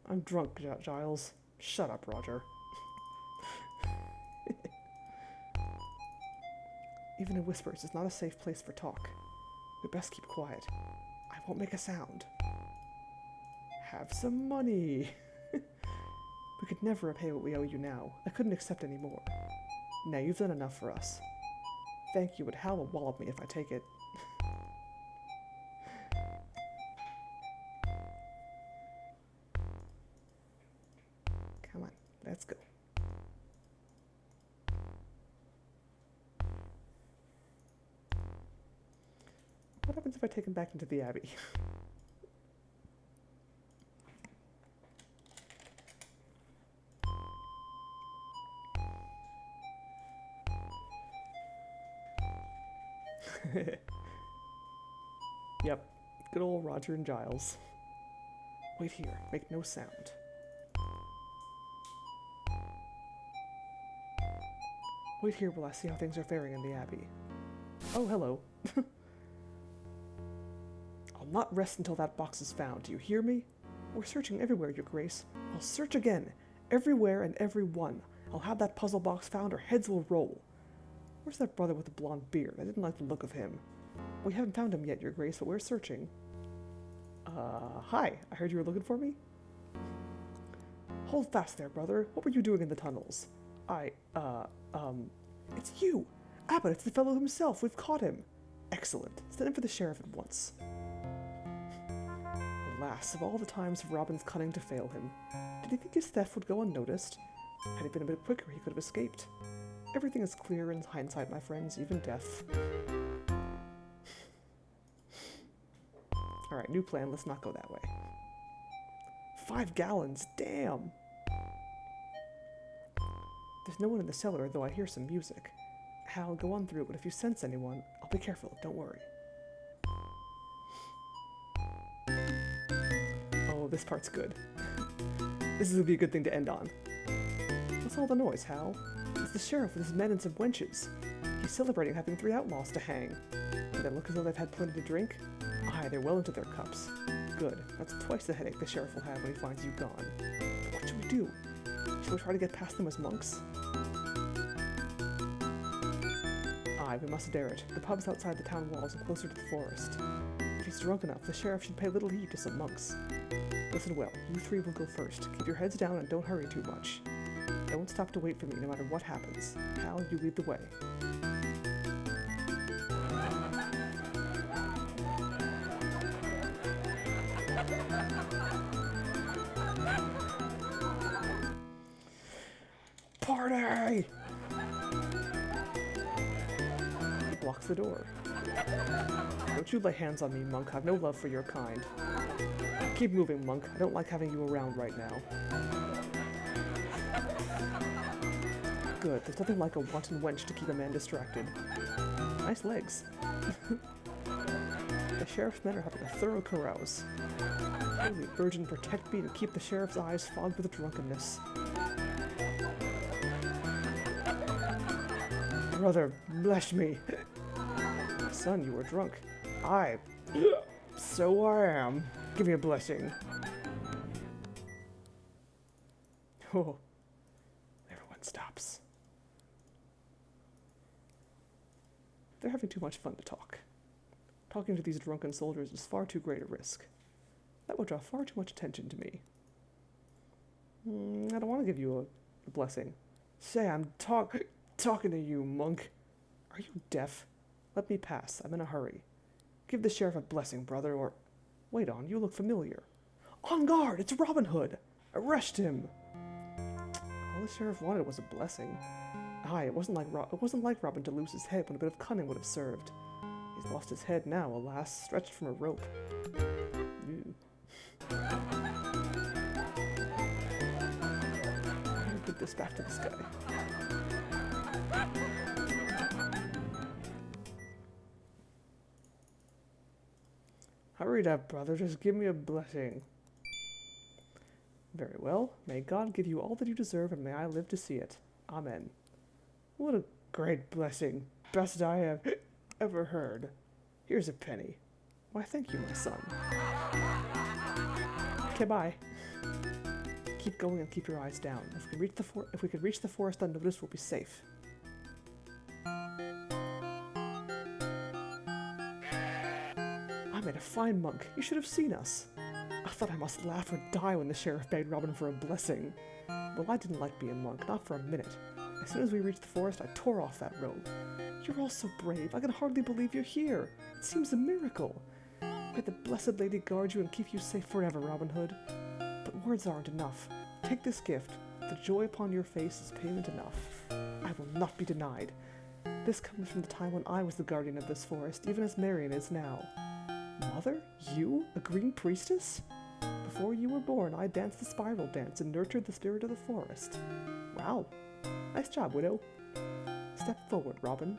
I'm drunk, Giles. Shut up, Roger. Even in whispers, it's not a safe place for talk. We best keep quiet. I won't make a sound. Have some money. We could never repay what we owe you now. I couldn't accept any more. Now you've done enough for us. Thank you, but Hal will wallop me if I take it. Come on, let's go. What happens if I take him back into the Abbey? Yep, good old Roger and Giles. Wait here, make no sound. Wait here while I see how things are faring in the Abbey. Oh, hello. I'll not rest until that box is found, do you hear me? We're searching everywhere, Your Grace. I'll search again, everywhere and every one. I'll have that puzzle box found or heads will roll. Where's that brother with the blonde beard? I didn't like the look of him. We haven't found him yet, Your Grace, but we're searching. Hi. I heard you were looking for me? Hold fast there, brother. What were you doing in the tunnels? It's you! Abbott, it's the fellow himself. We've caught him. Excellent. Send him for the sheriff at once. Alas, of all the times of Robin's cunning to fail him, did he think his theft would go unnoticed? Had he been a bit quicker, he could have escaped. Everything is clear in hindsight, my friends, even death. Alright, new plan, let's not go that way. 5 gallons, damn! There's no one in the cellar, though I hear some music. Hal, go on through, but if you sense anyone, I'll be careful, don't worry. Oh, this part's good. This would be a good thing to end on. What's all the noise, Hal? It's the sheriff with his men and some wenches. He's celebrating having 3 outlaws to hang. Do they look as though they've had plenty to drink? Aye, they're well into their cups. Good. That's twice the headache the sheriff will have when he finds you gone. What should we do? Should we try to get past them as monks? Aye, we must dare it. The pub's outside the town walls and closer to the forest. If he's drunk enough, the sheriff should pay little heed to some monks. Listen well, you three will go first. Keep your heads down and don't hurry too much. Don't stop to wait for me no matter what happens. Hal, you lead the way. Party! He blocks the door. Don't you lay hands on me, monk. I've no love for your kind. Keep moving, monk. I don't like having you around right now. Good. There's nothing like a wanton wench to keep a man distracted. Nice legs. The sheriff's men are having a thorough carouse. Holy Virgin, protect me and keep the sheriff's eyes fogged with drunkenness. Brother, bless me. Son, you were drunk. Aye. So I am. Give me a blessing. Oh. Everyone stops. They're having too much fun to talk. Talking to these drunken soldiers is far too great a risk. That would draw far too much attention to me. I don't want to give you a blessing. Say, I'm talking to you, monk. Are you deaf? Let me pass. I'm in a hurry. Give the sheriff a blessing, brother, or... Wait on, you look familiar. On guard! It's Robin Hood! Arrest him! All the sheriff wanted was a blessing. Aye, it wasn't like Robin to lose his head when a bit of cunning would have served. He's lost his head now, alas, stretched from a rope. Ew. I'll give this back to this guy. Hurry up, brother. Just give me a blessing. Very well. May God give you all that you deserve, and may I live to see it. Amen. What a great blessing. Best I have ever heard. Here's a penny. Why, thank you, my son. Okay, bye. Keep going and keep your eyes down. If we could reach the forest unnoticed, we'll be safe. I made a fine monk. You should have seen us. I thought I must laugh or die when the sheriff begged Robin for a blessing. Well, I didn't like being a monk, not for a minute. As soon as we reached the forest, I tore off that robe. You're all so brave. I can hardly believe you're here. It seems a miracle. May the blessed lady guard you and keep you safe forever, Robin Hood. But words aren't enough. Take this gift. The joy upon your face is payment enough. I will not be denied. This comes from the time when I was the guardian of this forest, even as Marion is now. Mother? You? A green priestess? Before you were born, I danced the spiral dance and nurtured the spirit of the forest. Wow. Nice job, widow. Step forward, Robin.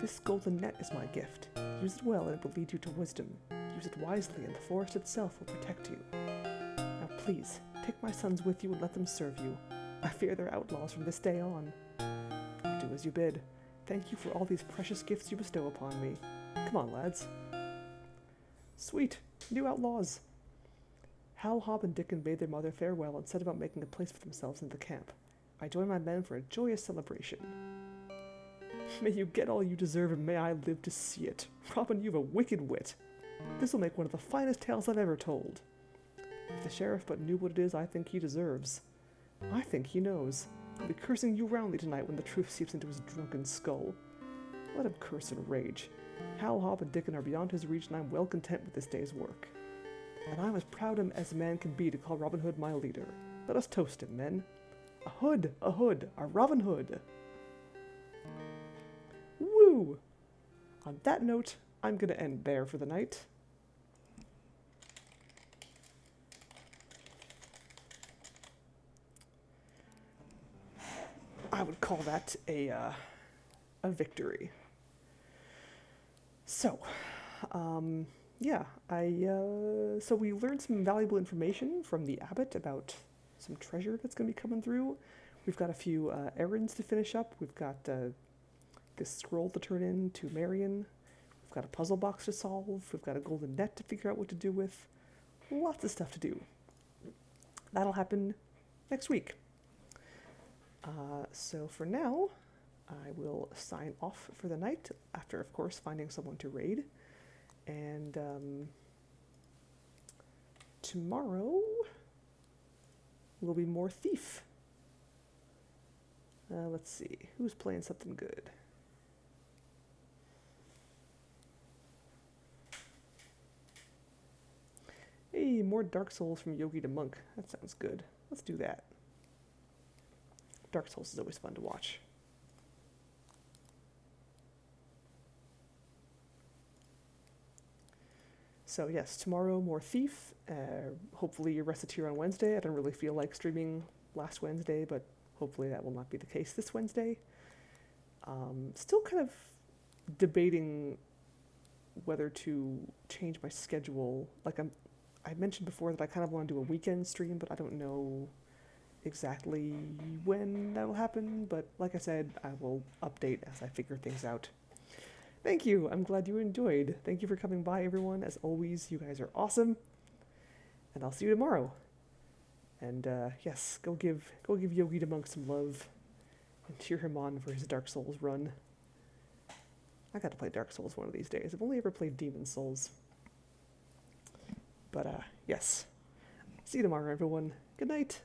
This golden net is my gift. Use it well and it will lead you to wisdom. Use it wisely and the forest itself will protect you. Now please, take my sons with you and let them serve you. I fear they're outlaws from this day on. I'll do as you bid. Thank you for all these precious gifts you bestow upon me. Come on, lads. Sweet. New outlaws. Hal, Hob, and Dickon bade their mother farewell and set about making a place for themselves in the camp. I join my men for a joyous celebration. May you get all you deserve, and may I live to see it. Robin, you've a wicked wit. This will make one of the finest tales I've ever told. If the sheriff but knew what it is I think he deserves. I think he knows. He'll be cursing you roundly tonight when the truth seeps into his drunken skull. Let him curse and rage. Hal, Hob, and Dickon are beyond his reach, and I'm well content with this day's work. And I'm as proud as a man can be to call Robin Hood my leader. Let us toast him, men. A Hood, a Robin Hood. Woo! On that note, I'm going to end there for the night. I would call that a victory. So, so we learned some valuable information from the abbot about some treasure that's going to be coming through. We've got a few errands to finish up. We've got this scroll to turn in to Marion. We've got a puzzle box to solve. We've got a golden net to figure out what to do with. Lots of stuff to do. That'll happen next week. So for now, I will sign off for the night after, of course, finding someone to raid. And tomorrow will be more Thief. Let's see, who's playing something good? Hey, more Dark Souls from Yogi to Monk. That sounds good. Let's do that. Dark Souls is always fun to watch. So yes, tomorrow more Thief. Hopefully you're rested here on Wednesday. I don't really feel like streaming last Wednesday, but hopefully that will not be the case this Wednesday. Still kind of debating whether to change my schedule. Like I mentioned before that I kind of want to do a weekend stream, but I don't know exactly when that'll happen. But like I said, I will update as I figure things out. Thank you. I'm glad you enjoyed. Thank you for coming by, everyone. As always, you guys are awesome. And I'll see you tomorrow. And yes, go give Yogi the Monk some love and cheer him on for his Dark Souls run. I gotta play Dark Souls one of these days. I've only ever played Demon Souls. But yes. See you tomorrow, everyone. Good night.